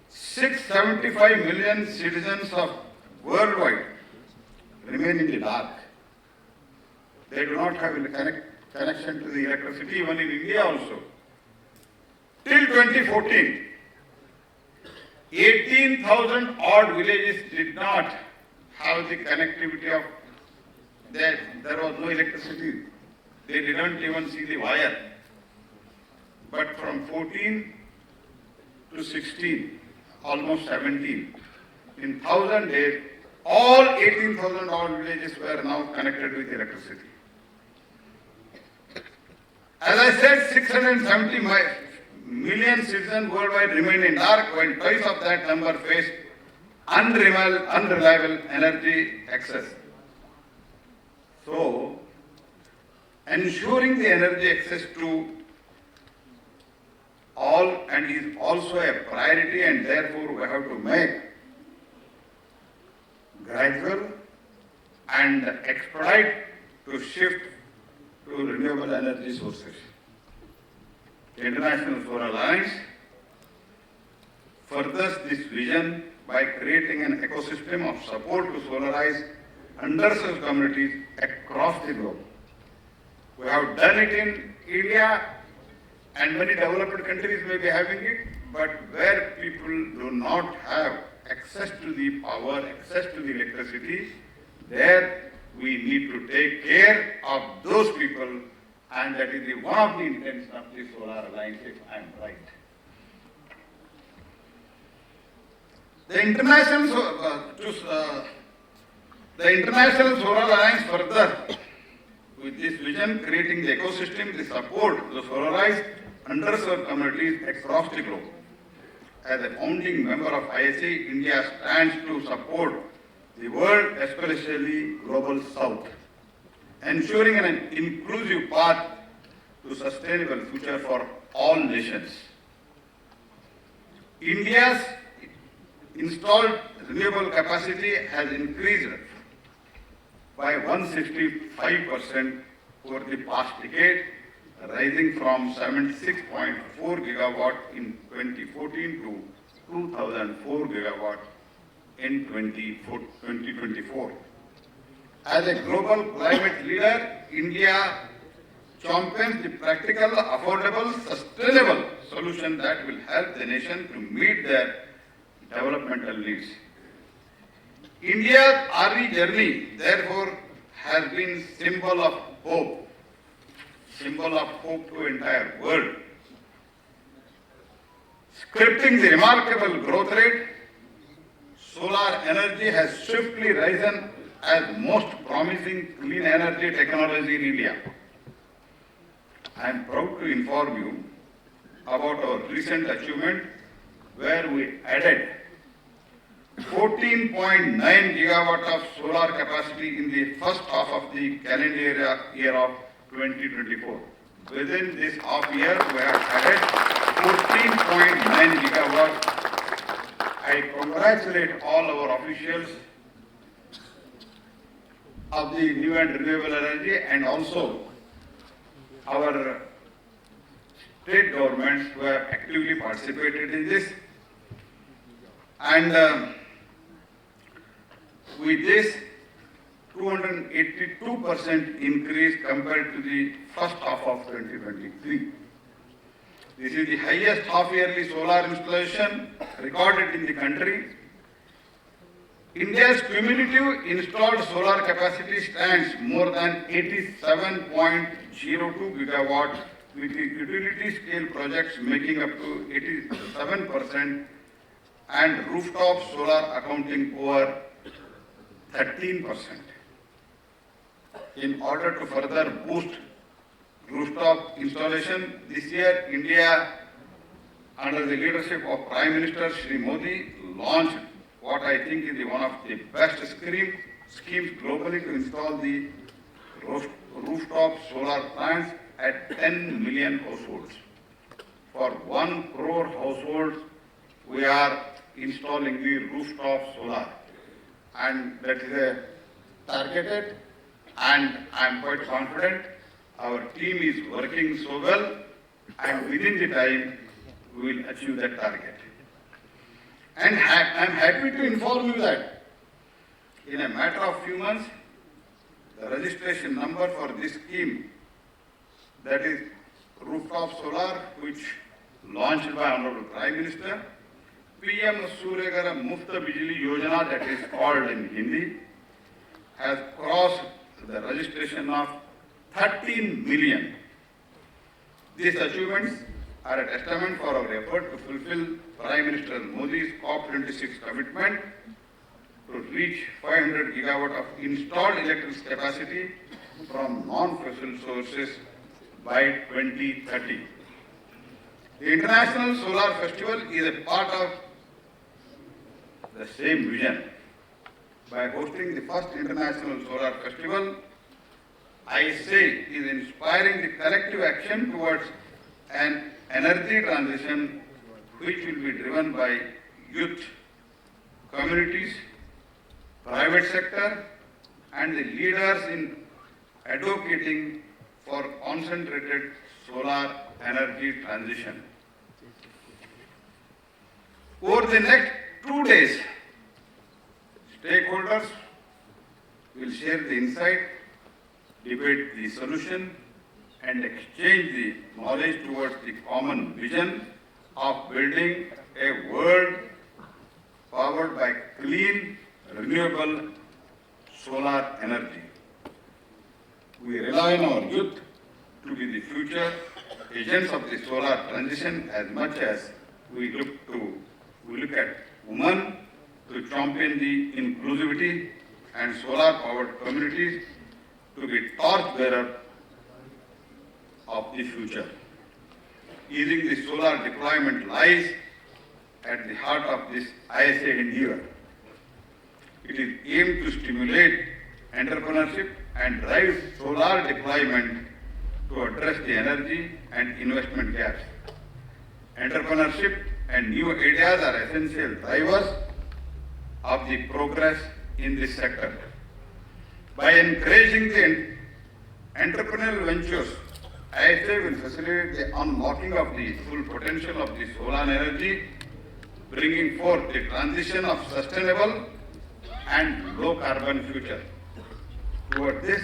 675 million citizens of worldwide remain in the dark. They do not have a connection to the electricity, even in India also. Till 2014, 18,000 odd villages did not have the connectivity of that. There was no electricity. They didn't even see the wire. But from 14 to 16, almost 17, in 1,000 days, All 18,000 odd villages were now connected with electricity. As I said, 670 million citizens worldwide remain in dark, while twice of that number face unreliable energy access. So, ensuring the energy access to all and is also a priority, and therefore we have to make gradual and expedite to shift to renewable energy sources. The International Solar Alliance furthers this vision by creating an ecosystem of support to solarize underserved communities across the globe. We have done it in India, and many developed countries may be having it, but where people do not have access to the power, access to the electricity, there we need to take care of those people, and that is one of the intents of the Solar Alliance, if I am right. The International Solar Alliance further with this vision, creating the ecosystem, the support the solarized underserved communities across the globe. As a founding member of ISE, India stands to support the world, especially global south, ensuring an inclusive path to sustainable future for all nations. India's installed renewable capacity has increased by 165% over the past decade, rising from 76.4 gigawatt in 2014 to 2004 gigawatt in 2024. As a global climate leader, India champions the practical, affordable, sustainable solution that will help the nation to meet their developmental needs. India's RE journey, therefore, has been symbol of hope to entire world. Scripting the remarkable growth rate, solar energy has swiftly risen as most promising clean energy technology in India. I am proud to inform you about our recent achievement where we added 14.9 gigawatt of solar capacity in the first half of the calendar year of 2024. Within this half year, we have added 14.9 gigawatt. I congratulate all our officials of the new and renewable energy and also our state governments who have actively participated in this. And with this 282% increase compared to the first half of 2023. This is the highest half-yearly solar installation recorded in the country. India's cumulative installed solar capacity stands more than 87.02 gigawatt, with the utility scale projects making up to 87% and rooftop solar accounting over 13%. In order to further boost rooftop installation, this year India, under the leadership of Prime Minister Shri Modi, launched what I think is one of the best schemes globally to install the rooftop solar plants at 10 million households. For 1 crore households, we are installing the rooftop solar, and that is a targeted, and I am quite confident our team is working so well, and within the time we will achieve that target. And I am happy to inform you that in a matter of few months, the registration number for this scheme, that is rooftop solar, which launched by Honorable Prime Minister, PM Suryagara Mufta Bijli Yojana, that is called in Hindi, has crossed the registration of 13 million. These achievements are a testament for our effort to fulfill Prime Minister Modi's COP26 commitment to reach 500 gigawatt of installed electricity capacity from non-fossil sources by 2030. The International Solar Festival is a part of the same vision. By hosting the first International Solar Festival, ISA is inspiring the collective action towards an energy transition which will be driven by youth, communities, private sector, and the leaders in advocating for concentrated solar energy transition. Over the next 2 days, stakeholders will share the insight, debate the solution, and exchange the knowledge towards the common vision of building a world powered by clean, renewable solar energy. We rely on our youth to be the future agents of the solar transition as much as we look at women to champion the inclusivity and solar-powered communities to be torchbearer of the future. Easing the solar deployment lies at the heart of this ISA endeavor. It is aimed to stimulate entrepreneurship and drive solar deployment to address the energy and investment gaps. Entrepreneurship and new ideas are essential drivers of the progress in this sector. By encouraging the entrepreneurial ventures, ISA will facilitate the unlocking of the full potential of the solar energy, bringing forth the transition of sustainable and low carbon future. Toward this,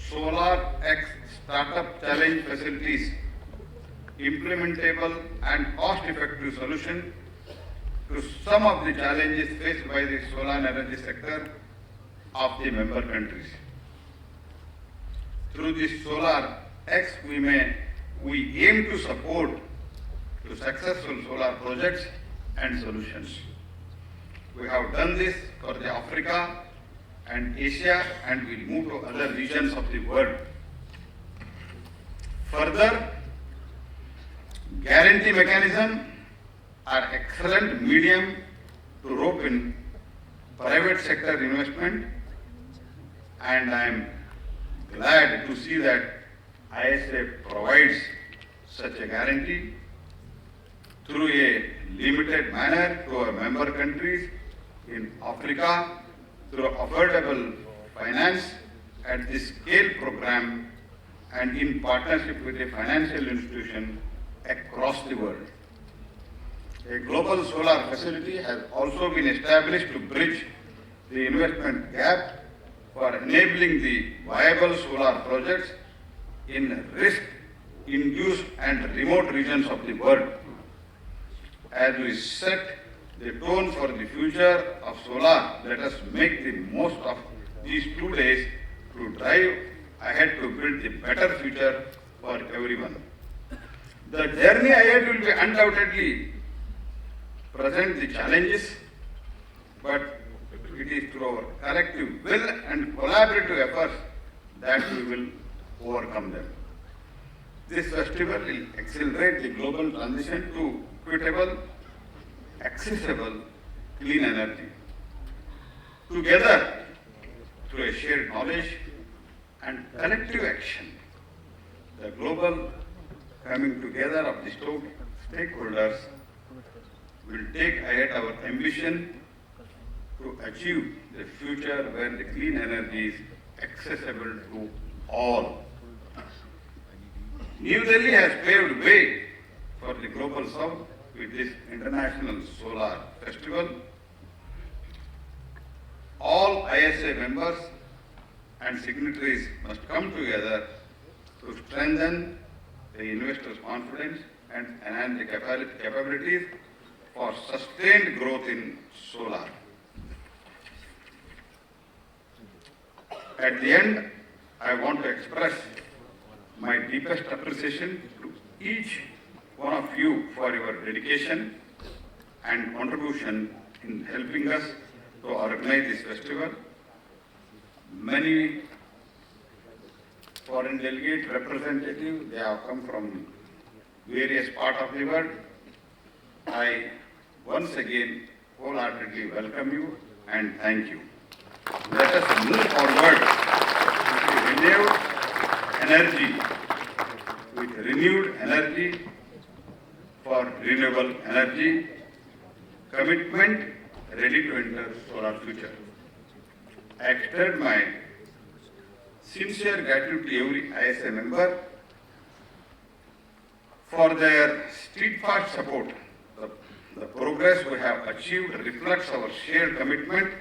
Solar X Startup Challenge facilities implementable and cost-effective solution to some of the challenges faced by the solar energy sector of the member countries. Through this Solar X, we aim to support to successful solar projects and solutions. We have done this for the Africa and Asia, and will move to other regions of the world. Further, guarantee mechanism are excellent medium to rope in private sector investment, and I am glad to see that ISA provides such a guarantee through a limited manner to our member countries in Africa through affordable finance at the scale program and in partnership with a financial institution across the world. A global solar facility has also been established to bridge the investment gap for enabling the viable solar projects in risk-induced and remote regions of the world. As we set the tone for the future of solar, let us make the most of these 2 days to drive ahead to build a better future for everyone. The journey ahead will be undoubtedly present the challenges, but it is through our collective will and collaborative efforts that we will overcome them. This festival will accelerate the global transition to equitable, accessible, clean energy. Together, through a shared knowledge and collective action, the global coming together of the stakeholders will take ahead our ambition to achieve the future where the clean energy is accessible to all. New Delhi has paved way for the Global South with this International Solar Festival. All ISA members and signatories must come together to strengthen the investors' confidence and enhance the capabilities for sustained growth in solar. At the end, I want to express my deepest appreciation to each one of you for your dedication and contribution in helping us to organize this festival. Many foreign delegate representatives, they have come from various parts of the world. I once again wholeheartedly welcome you and thank you. Let us move forward with renewed energy for renewable energy, commitment ready to enter solar future. I extend my sincere gratitude to every ISA member for their steadfast support. The progress we have achieved reflects our shared commitment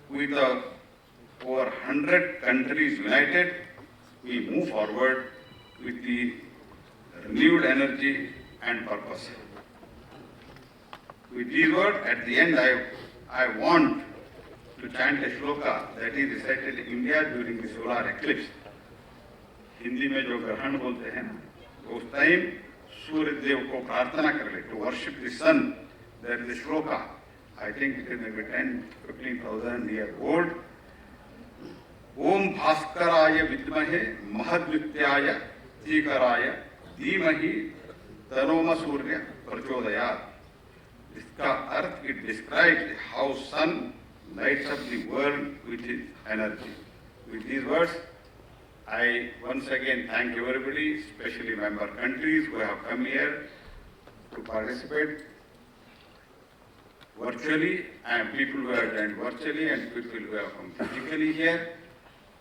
with over 100 countries united. We move forward with the renewed energy and purpose. With these words, at the end, I want to chant a shloka that is recited in India during the solar eclipse. Hindi में जो ग्रहण बोलते हैं उस time सूर्य देव को प्रार्थना कर ले, to worship the sun. There is a shloka. I think it is maybe 10,000-15,000 years old. ओम भास्कराय विद्महे महद्वित्याय धीकराय धीमहि तनोम सूर्य प्रचोदयात्. इसका अर्थ, it describes how sun lights up the world with its energy. With these words, I once again thank everybody, especially member countries who have come here to participate virtually, and people who have joined virtually and people who have come physically here.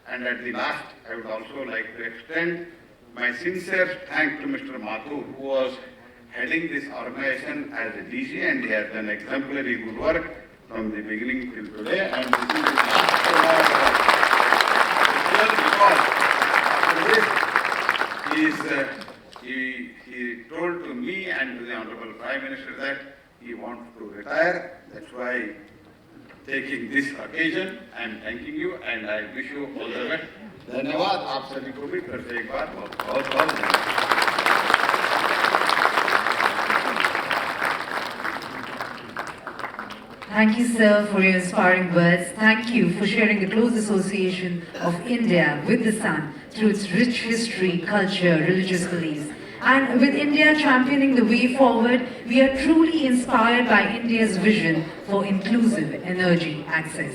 And at the last, I would also like to extend my sincere thanks to Mr. Mathur, who was heading this organization as a DC, and he has done exemplary good work from the beginning till today. And this is his last because he told to me and to the Honorable Prime Minister that he wants to retire. That's why, taking this occasion, I am thanking you and I wish you all the best. धन्यवाद. आप सभी को भी फिर से एक बार बहुत धन्यवाद. Thank you, sir, for your inspiring words. Thank you for sharing the close association of India with the sun through its rich history, culture, religious beliefs. And with India championing the way forward, we are truly inspired by India's vision for inclusive energy access.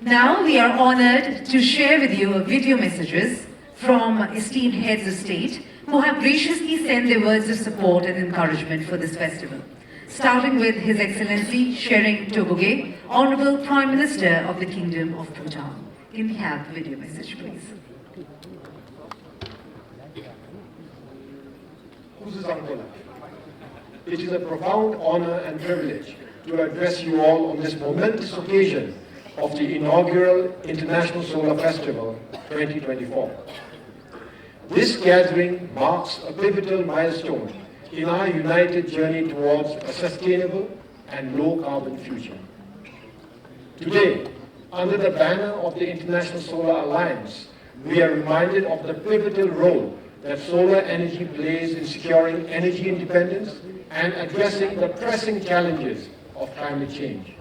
Now we are honored to share with you video messages from esteemed heads of state who have graciously sent their words of support and encouragement for this festival. Starting with His Excellency Shering Tobogay, Honorable Prime Minister of the Kingdom of Bhutan. Can we have the video message, please? It is a profound honor and privilege to address you all on this momentous occasion of the inaugural International Solar Festival 2024. This gathering marks a pivotal milestone in our united journey towards a sustainable and low-carbon future. Today, under the banner of the International Solar Alliance, we are reminded of the pivotal role that solar energy plays in securing energy independence and addressing the pressing challenges of climate change.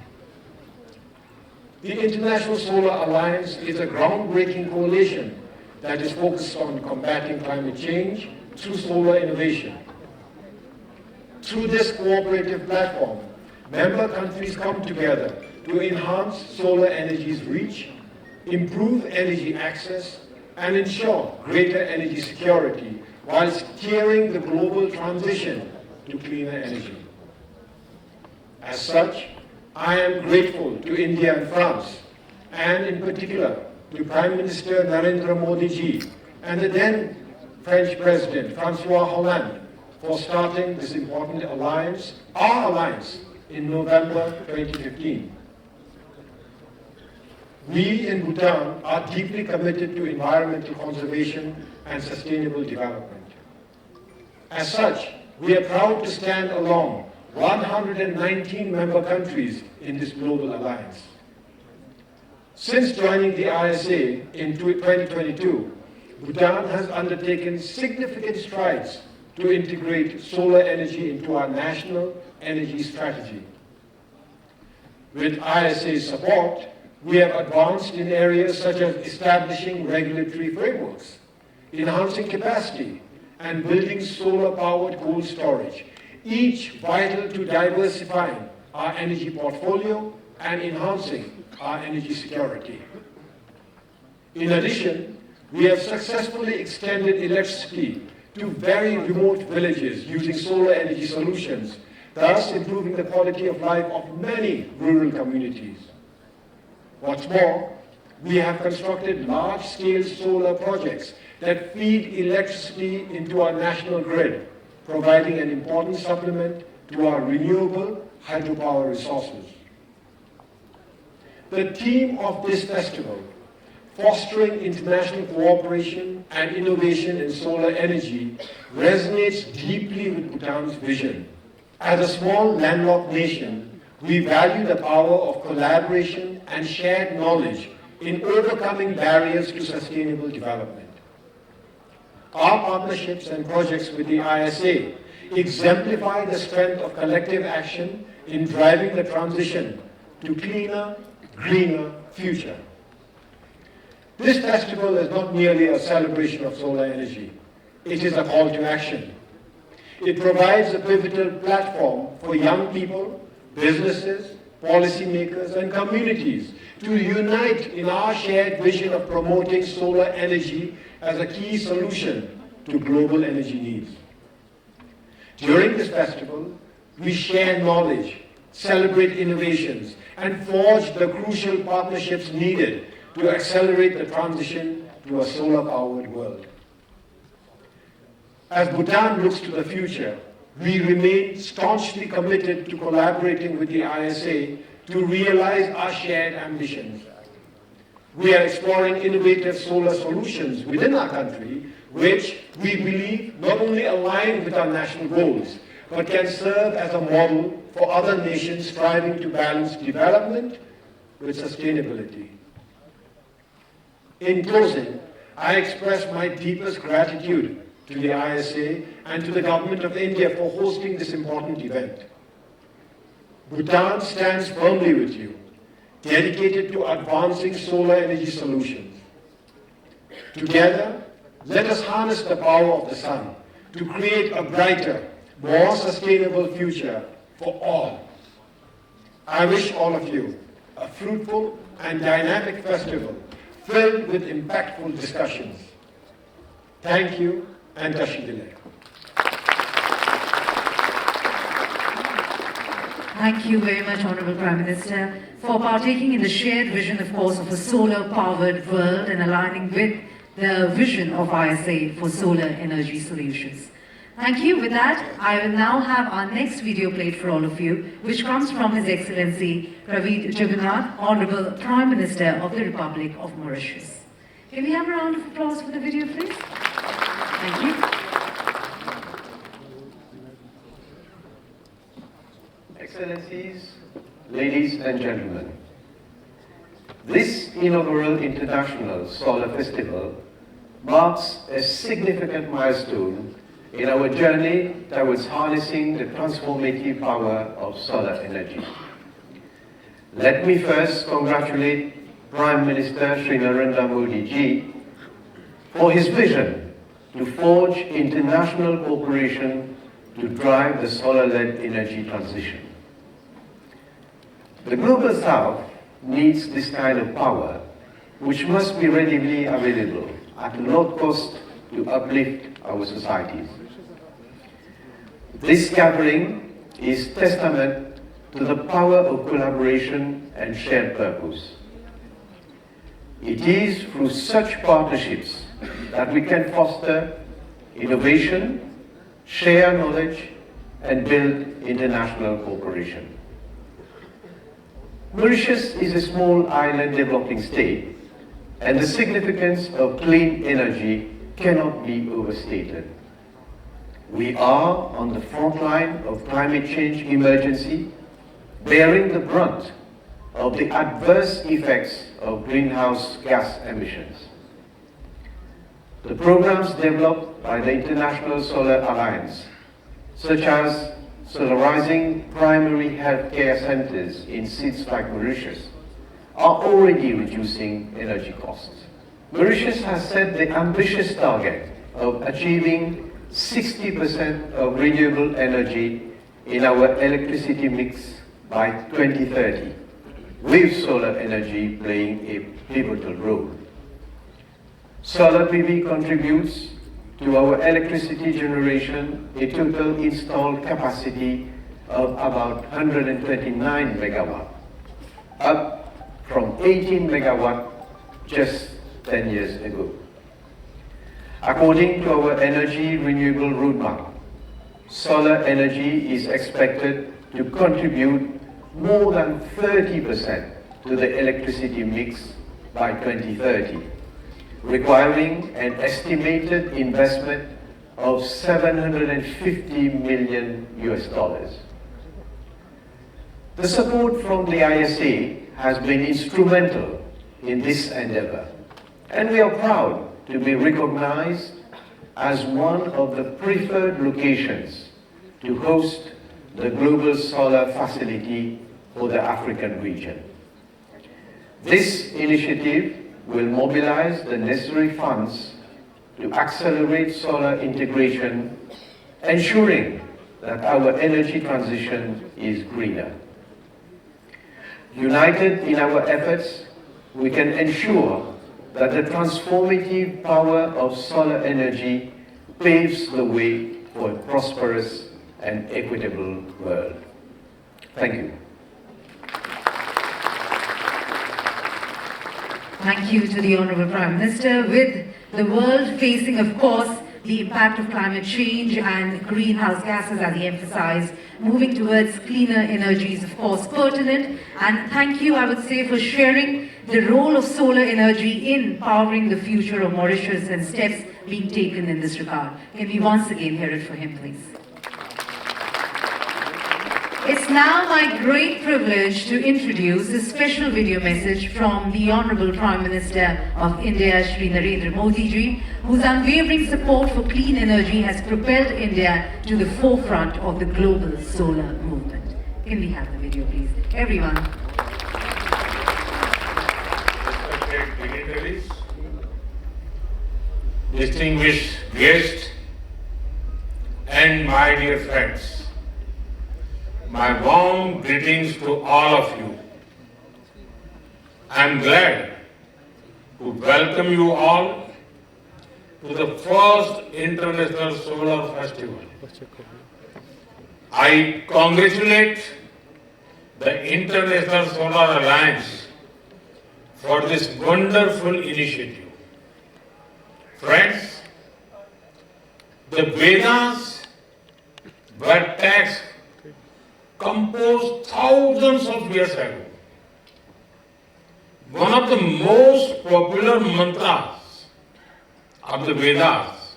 The International Solar Alliance is a groundbreaking coalition that is focused on combating climate change through solar innovation. Through this cooperative platform, member countries come together to enhance solar energy's reach, improve energy access, and ensure greater energy security while steering the global transition to cleaner energy. As such, I am grateful to India and France, and in particular to Prime Minister Narendra Modi ji and the then French President François Hollande for starting this important alliance, our alliance, in November 2015. We in Bhutan are deeply committed to environmental conservation and sustainable development. As such, we are proud to stand along 119 member countries in this global alliance. Since joining the ISA in 2022, Bhutan has undertaken significant strides to integrate solar energy into our national energy strategy. With ISA's support, we have advanced in areas such as establishing regulatory frameworks, enhancing capacity, and building solar-powered cold storage, each vital to diversifying our energy portfolio and enhancing our energy security. In addition, we have successfully extended electricity to very remote villages using solar energy solutions, thus improving the quality of life of many rural communities. What's more, we have constructed large-scale solar projects that feed electricity into our national grid, providing an important supplement to our renewable hydropower resources. The theme of this festival, fostering international cooperation and innovation in solar energy, resonates deeply with Bhutan's vision. As a small landlocked nation, we value the power of collaboration and shared knowledge in overcoming barriers to sustainable development. Our partnerships and projects with the ISA exemplify the strength of collective action in driving the transition to cleaner, greener future. This festival is not merely a celebration of solar energy. It is a call to action. It provides a pivotal platform for young people, businesses, policymakers, and communities to unite in our shared vision of promoting solar energy as a key solution to global energy needs. During this festival, we share knowledge, celebrate innovations, and forge the crucial partnerships needed to accelerate the transition to a solar-powered world. As Bhutan looks to the future, we remain staunchly committed to collaborating with the ISA to realize our shared ambitions. We are exploring innovative solar solutions within our country, which we believe not only align with our national goals, but can serve as a model for other nations striving to balance development with sustainability. In closing, I express my deepest gratitude to the ISA and to the Government of India for hosting this important event. Bhutan stands firmly with you, dedicated to advancing solar energy solutions. Together, let us harness the power of the sun to create a brighter, more sustainable future for all. I wish all of you a fruitful and dynamic festival filled with impactful discussions. Thank you, and Tashidile. Thank you very much, Honorable Prime Minister, for partaking in the shared vision, of course, of a solar-powered world and aligning with the vision of ISA for solar energy solutions. Thank you. With that, I will now have our next video played for all of you, which comes from His Excellency Praveed Jagannath, Honorable Prime Minister of the Republic of Mauritius. Can we have a round of applause for the video, please? Thank you. Excellencies, ladies and gentlemen, this inaugural International Solar Festival marks a significant milestone in our journey towards harnessing the transformative power of solar energy. Let me first congratulate Prime Minister Shri Narendra Modi ji for his vision to forge international cooperation to drive the solar-led energy transition. The Global South needs this kind of power, which must be readily available at low cost to uplift our societies. This gathering is testament to the power of collaboration and shared purpose. It is through such partnerships that we can foster innovation, share knowledge, and build international cooperation. Mauritius is a small island developing state, and the significance of clean energy cannot be overstated. We are on the front line of climate change emergency, bearing the brunt of the adverse effects of greenhouse gas emissions. The programs developed by the International Solar Alliance, such as solarizing primary healthcare centers in seats like Mauritius are already reducing energy costs. Mauritius has set the ambitious target of achieving 60% of renewable energy in our electricity mix by 2030, with solar energy playing a pivotal role. Solar PV contributes to our electricity generation a total installed capacity of about 129 megawatt, up from 18 megawatt just 10 years ago. According to our energy renewable roadmap, solar energy is expected to contribute more than 30% to the electricity mix by 2030, requiring an estimated investment of $750 million US. The support from the ISA has been instrumental in this endeavor, and we are proud to be recognized as one of the preferred locations to host the Global Solar Facility for the African region. This initiative will mobilize the necessary funds to accelerate solar integration, ensuring that our energy transition is greener. United in our efforts, we can ensure that the transformative power of solar energy paves the way for a prosperous and equitable world. Thank you. Thank you to the Honorable Prime Minister. With the world facing, of course, the impact of climate change and greenhouse gases, as he emphasized, moving towards cleaner energy is, of course, pertinent. And thank you, I would say, for sharing the role of solar energy in powering the future of Mauritius and steps being taken in this regard. Can we once again hear it for him, please? It's now my great privilege to introduce a special video message from the Honorable Prime Minister of India, Shri Narendra Modi ji, whose unwavering support for clean energy has propelled India to the forefront of the global solar movement. Can we have the video, please? Everyone. Respected dignitaries, distinguished guests, and my dear friends, my warm greetings to all of you. I am glad to welcome you all to the first International Solar Festival. I congratulate the International Solar Alliance for this wonderful initiative. Friends, the Vedas were texts composed thousands of years ago. One of the most popular mantras of the Vedas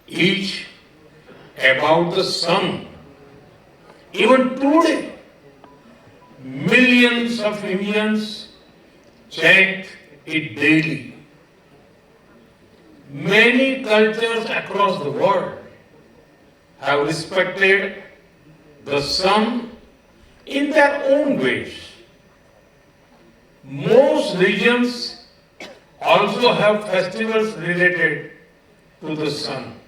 is about the sun. Even today, millions of Indians chant it daily. Many cultures across the world have respected the sun in their own ways. Most regions also have festivals related to the sun.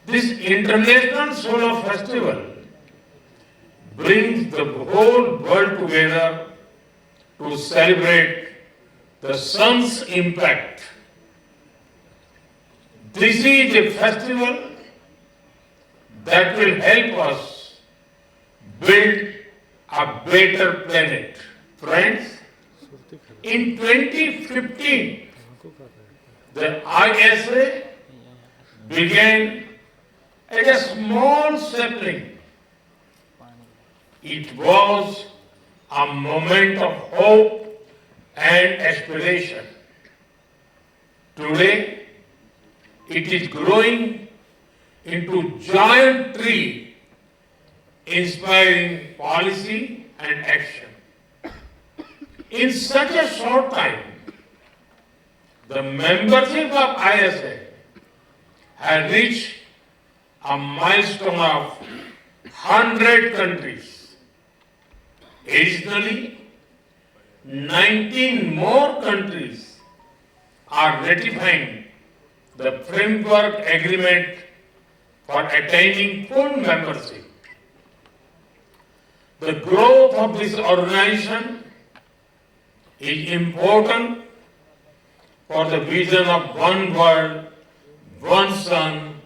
This International Solar Festival brings the whole world together to celebrate the sun's impact. This is a festival that will help us build a better planet. Friends, in 2015, the ISA began as a small sapling. It was a moment of hope and aspiration. Today, it is growing into giant tree, inspiring policy and action. In such a short time, the membership of ISA had reached a milestone of 100 countries. Additionally, 19 more countries are ratifying the framework agreement for attaining full membership. The growth of this organization is important for the vision of one world, one sun,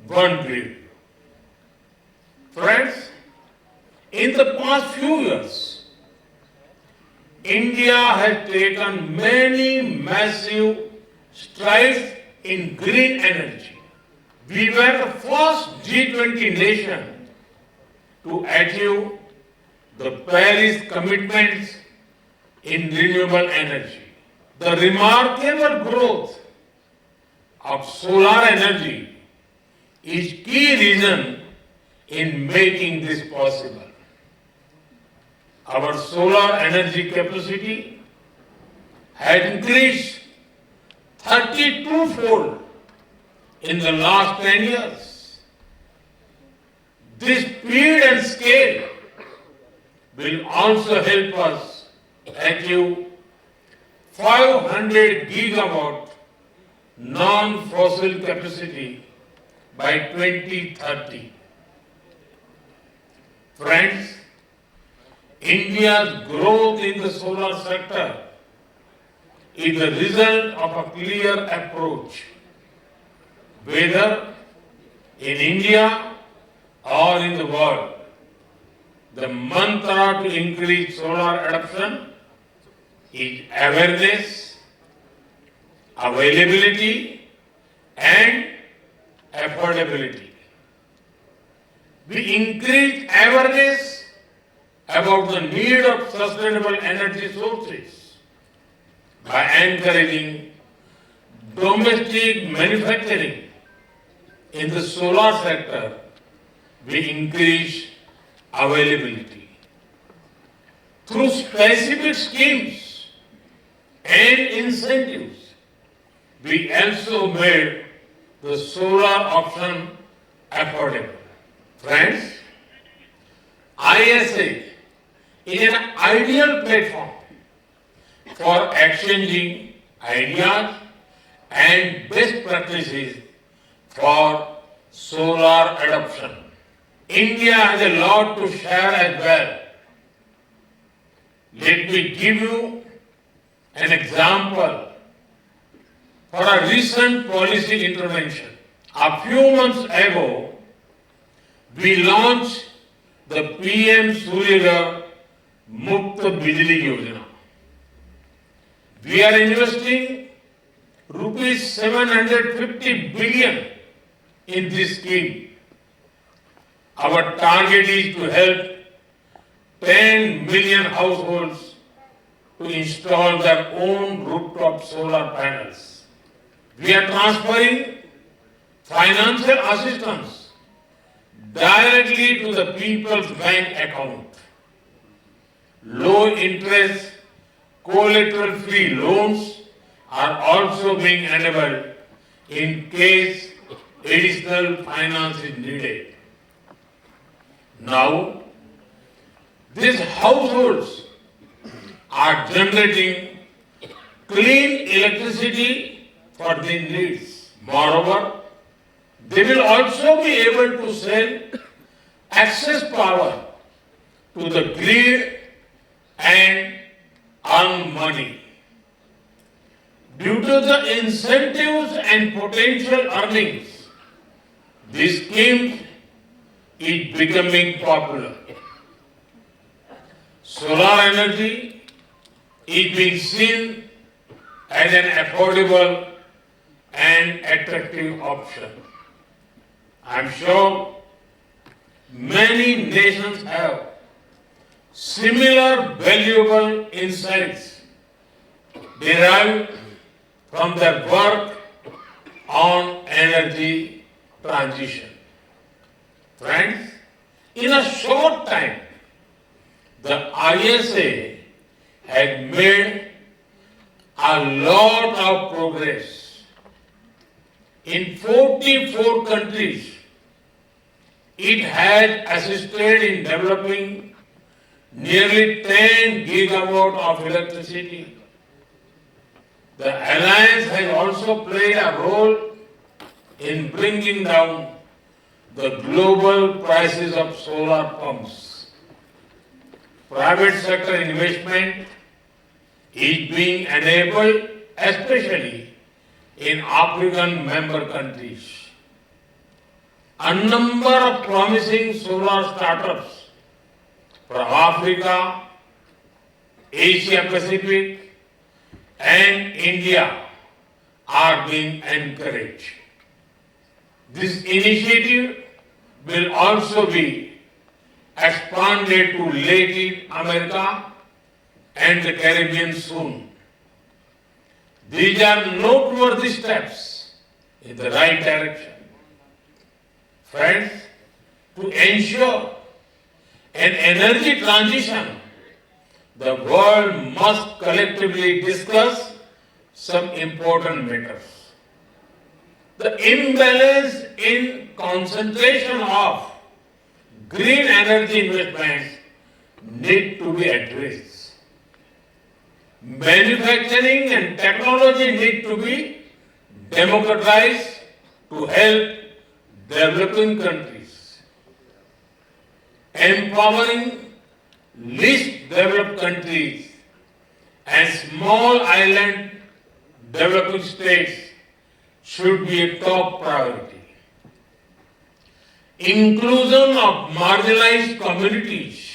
one grid. Friends, in the past few years, India has taken many massive strides in green energy. We were the first G20 nation to achieve the Paris commitments in renewable energy. The remarkable growth of solar energy is key reason in making this possible. Our solar energy capacity has increased 32-fold in the last 10 years. This speed and scale will also help us achieve 500 gigawatt non-fossil capacity by 2030. Friends, India's growth in the solar sector is the result of a clear approach. Whether in India or in the world, the mantra to increase solar adoption is awareness, availability, and affordability. We increase awareness about the need of sustainable energy sources by encouraging domestic manufacturing. In the solar sector, we increase availability. Through specific schemes and incentives, we also made the solar option affordable. Friends, ISA is an ideal platform for exchanging ideas and best practices for solar adoption. India has a lot to share as well. Let me give you an example for a recent policy intervention. A few months ago, we launched the PM Surya Mukta Bijli Yojana. We are investing rupees 750 billion in this scheme. Our target is to help 10 million households to install their own rooftop solar panels. We are transferring financial assistance directly to the people's bank account. Low interest, collateral-free loans are also being enabled in case additional finance is needed. Now, these households are generating clean electricity for their needs. Moreover, they will also be able to sell excess power to the grid and earn money. Due to the incentives and potential earnings, this scheme is becoming popular. Solar energy is being seen as an affordable and attractive option. I am sure many nations have similar valuable insights derived from their work on energy transition. Friends, in a short time, the ISA had made a lot of progress. In 44 countries, It has assisted in developing nearly 10 gigawatt of electricity. The alliance has also played a role in bringing down the global prices of solar pumps. Private sector investment is being enabled, especially in African member countries. A number of promising solar startups from Africa, Asia Pacific, and India are being encouraged. This initiative will also be expanded to Latin America and the Caribbean soon. These are noteworthy steps in the right direction. Friends, to ensure an energy transition, the world must collectively discuss some important matters. The imbalance in concentration of green energy investments need to be addressed. Manufacturing and technology need to be democratized to help developing countries. Empowering least developed countries and small island developing states should be a top priority. Inclusion of marginalized communities,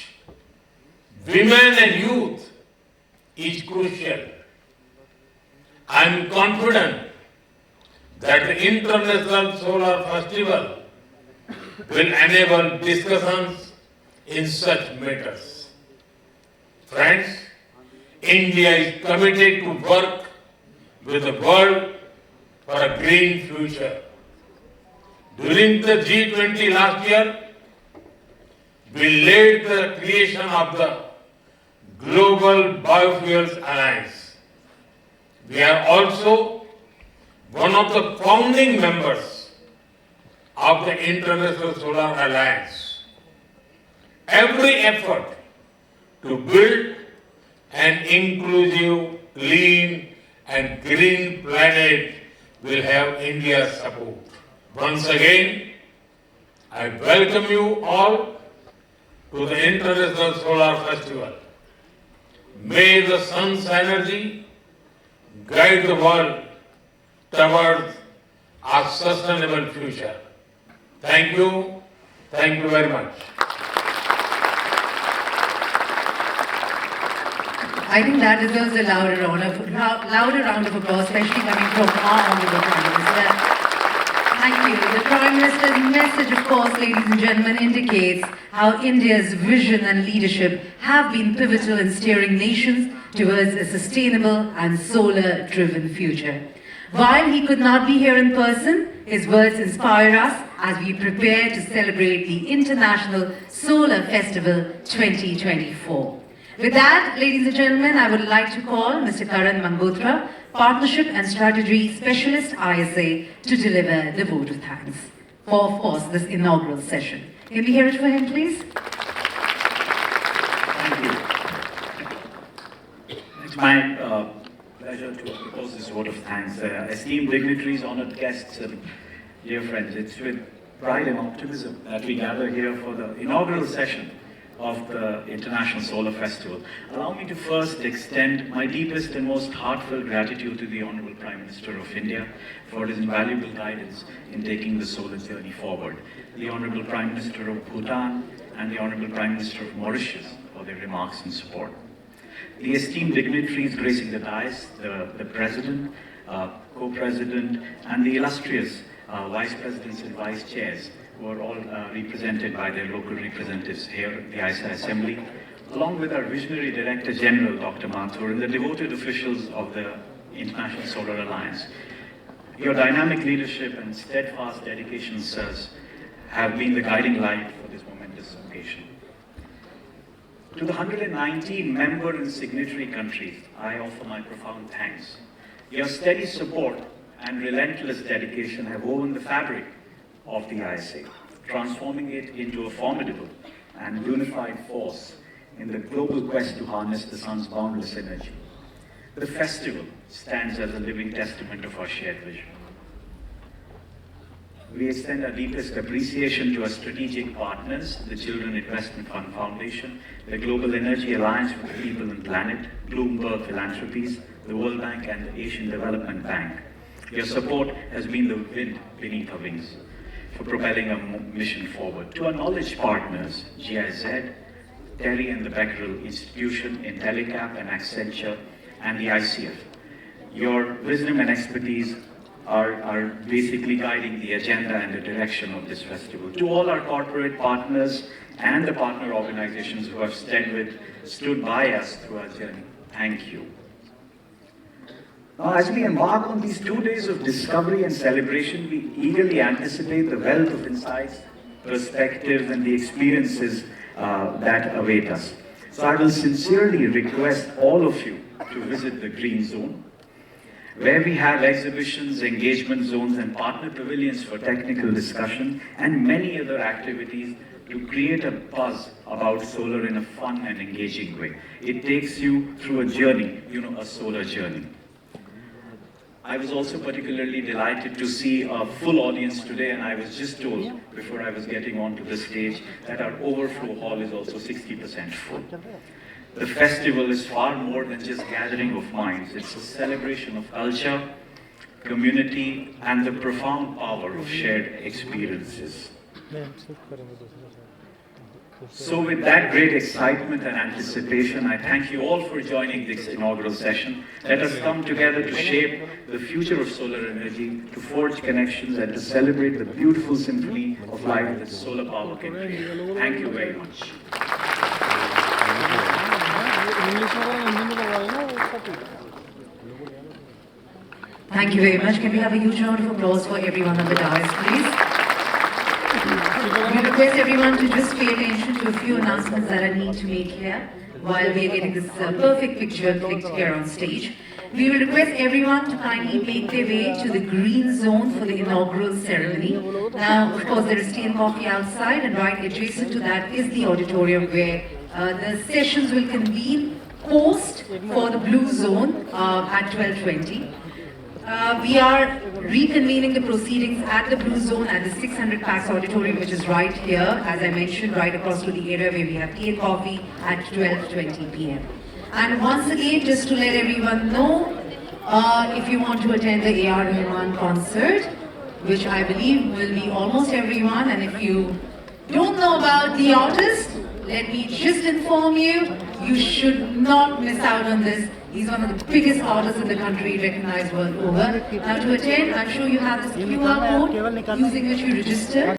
women and youth is crucial. I am confident that the International Solar Festival will enable discussions in such matters. Friends, India is committed to work with the world for a green future. During the G20 last year, we led the creation of the Global Biofuels Alliance. We are also one of the founding members of the International Solar Alliance. Every effort to build an inclusive, clean and green planet will have India's support. Once again, I welcome you all to the International Solar Festival. May the sun's energy guide the world towards a sustainable future. Thank you. Thank you very much. I think that deserves a louder round of applause, especially coming from our Honourable Prime Minister. Thank you. The Prime Minister's message, of course, ladies and gentlemen, indicates how India's vision and leadership have been pivotal in steering nations towards a sustainable and solar-driven future. While he could not be here in person, his words inspire us as we prepare to celebrate the International Solar Festival 2024. With that, ladies and gentlemen, I would like to call Mr. Karan Mangotra, Partnership and Strategy Specialist, ISA, to deliver the vote of thanks for, of course, this inaugural session. Can we hear it for him, please? Thank you. It's my pleasure to propose this vote of thanks. Esteemed dignitaries, honored guests, and dear friends, it's with pride and optimism that we gather here for the inaugural session of the International Solar Festival. Allow me to first extend my deepest and most heartfelt gratitude to the Honourable Prime Minister of India for his invaluable guidance in taking the solar journey forward, the Honourable Prime Minister of Bhutan and the Honourable Prime Minister of Mauritius for their remarks and support. The esteemed dignitaries gracing the dais, the President, Co-President, and the illustrious Vice Presidents and Vice Chairs, who are all represented by their local representatives here at the ISA Assembly, along with our Visionary Director General, Dr. Mathur, and the devoted officials of the International Solar Alliance. Your dynamic leadership and steadfast dedication, sirs, have been the guiding light for this momentous occasion. To the 119 member and signatory countries, I offer my profound thanks. Your steady support and relentless dedication have woven the fabric of the ISA, transforming it into a formidable and unified force in the global quest to harness the sun's boundless energy. The festival stands as a living testament of our shared vision. We extend our deepest appreciation to our strategic partners, the Children Investment Fund Foundation, the Global Energy Alliance for the People and Planet, Bloomberg Philanthropies, the World Bank and the Asian Development Bank. Your support has been the wind beneath our wings for propelling our mission forward. To our knowledge partners, GIZ, Terry and the Becquerel Institution, Intellicap and Accenture, and the ICF. Your wisdom and expertise are basically guiding the agenda and the direction of this festival. To all our corporate partners and the partner organizations who have stood by us through our journey, thank you. Now, as we embark on these 2 days of discovery and celebration, we eagerly anticipate the wealth of insights, perspectives, and the experiences that await us. So I will sincerely request all of you to visit the Green Zone, where we have exhibitions, engagement zones, and partner pavilions for technical discussion, and many other activities to create a buzz about solar in a fun and engaging way. It takes you through a journey, a solar journey. I was also particularly delighted to see a full audience today, and I was just told before I was getting onto the stage that our overflow hall is also 60% full. The festival is far more than just gathering of minds. It's a celebration of culture, community, and the profound power of shared experiences. So with that great excitement and anticipation, I thank you all for joining this inaugural session. Let us come together to shape the future of solar energy, to forge connections, and to celebrate the beautiful symphony of life that solar power can create. Thank you very much. Thank you very much. Can we have a huge round of applause for everyone on the dais, please? We request everyone to just pay attention to a few announcements that I need to make here while we are getting this perfect picture clicked here on stage. We will request everyone to kindly make their way to the green zone for the inaugural ceremony. Now, of course, there is tea and coffee outside, and right adjacent to that is the auditorium where the sessions will convene post for the blue zone at 12:20. We are reconvening the proceedings at the Blue Zone at the 600 Pax Auditorium, which is right here, as I mentioned, right across to the area where we have tea and coffee at 12:20 p.m. And once again, just to let everyone know, if you want to attend the A.R. Rahman concert, which I believe will be almost everyone, and if you don't know about the artist, let me just inform you, you should not miss out on this. He's one of the biggest artists in the country, recognized world over. Now to attend, I'm sure you have this QR code using which you register.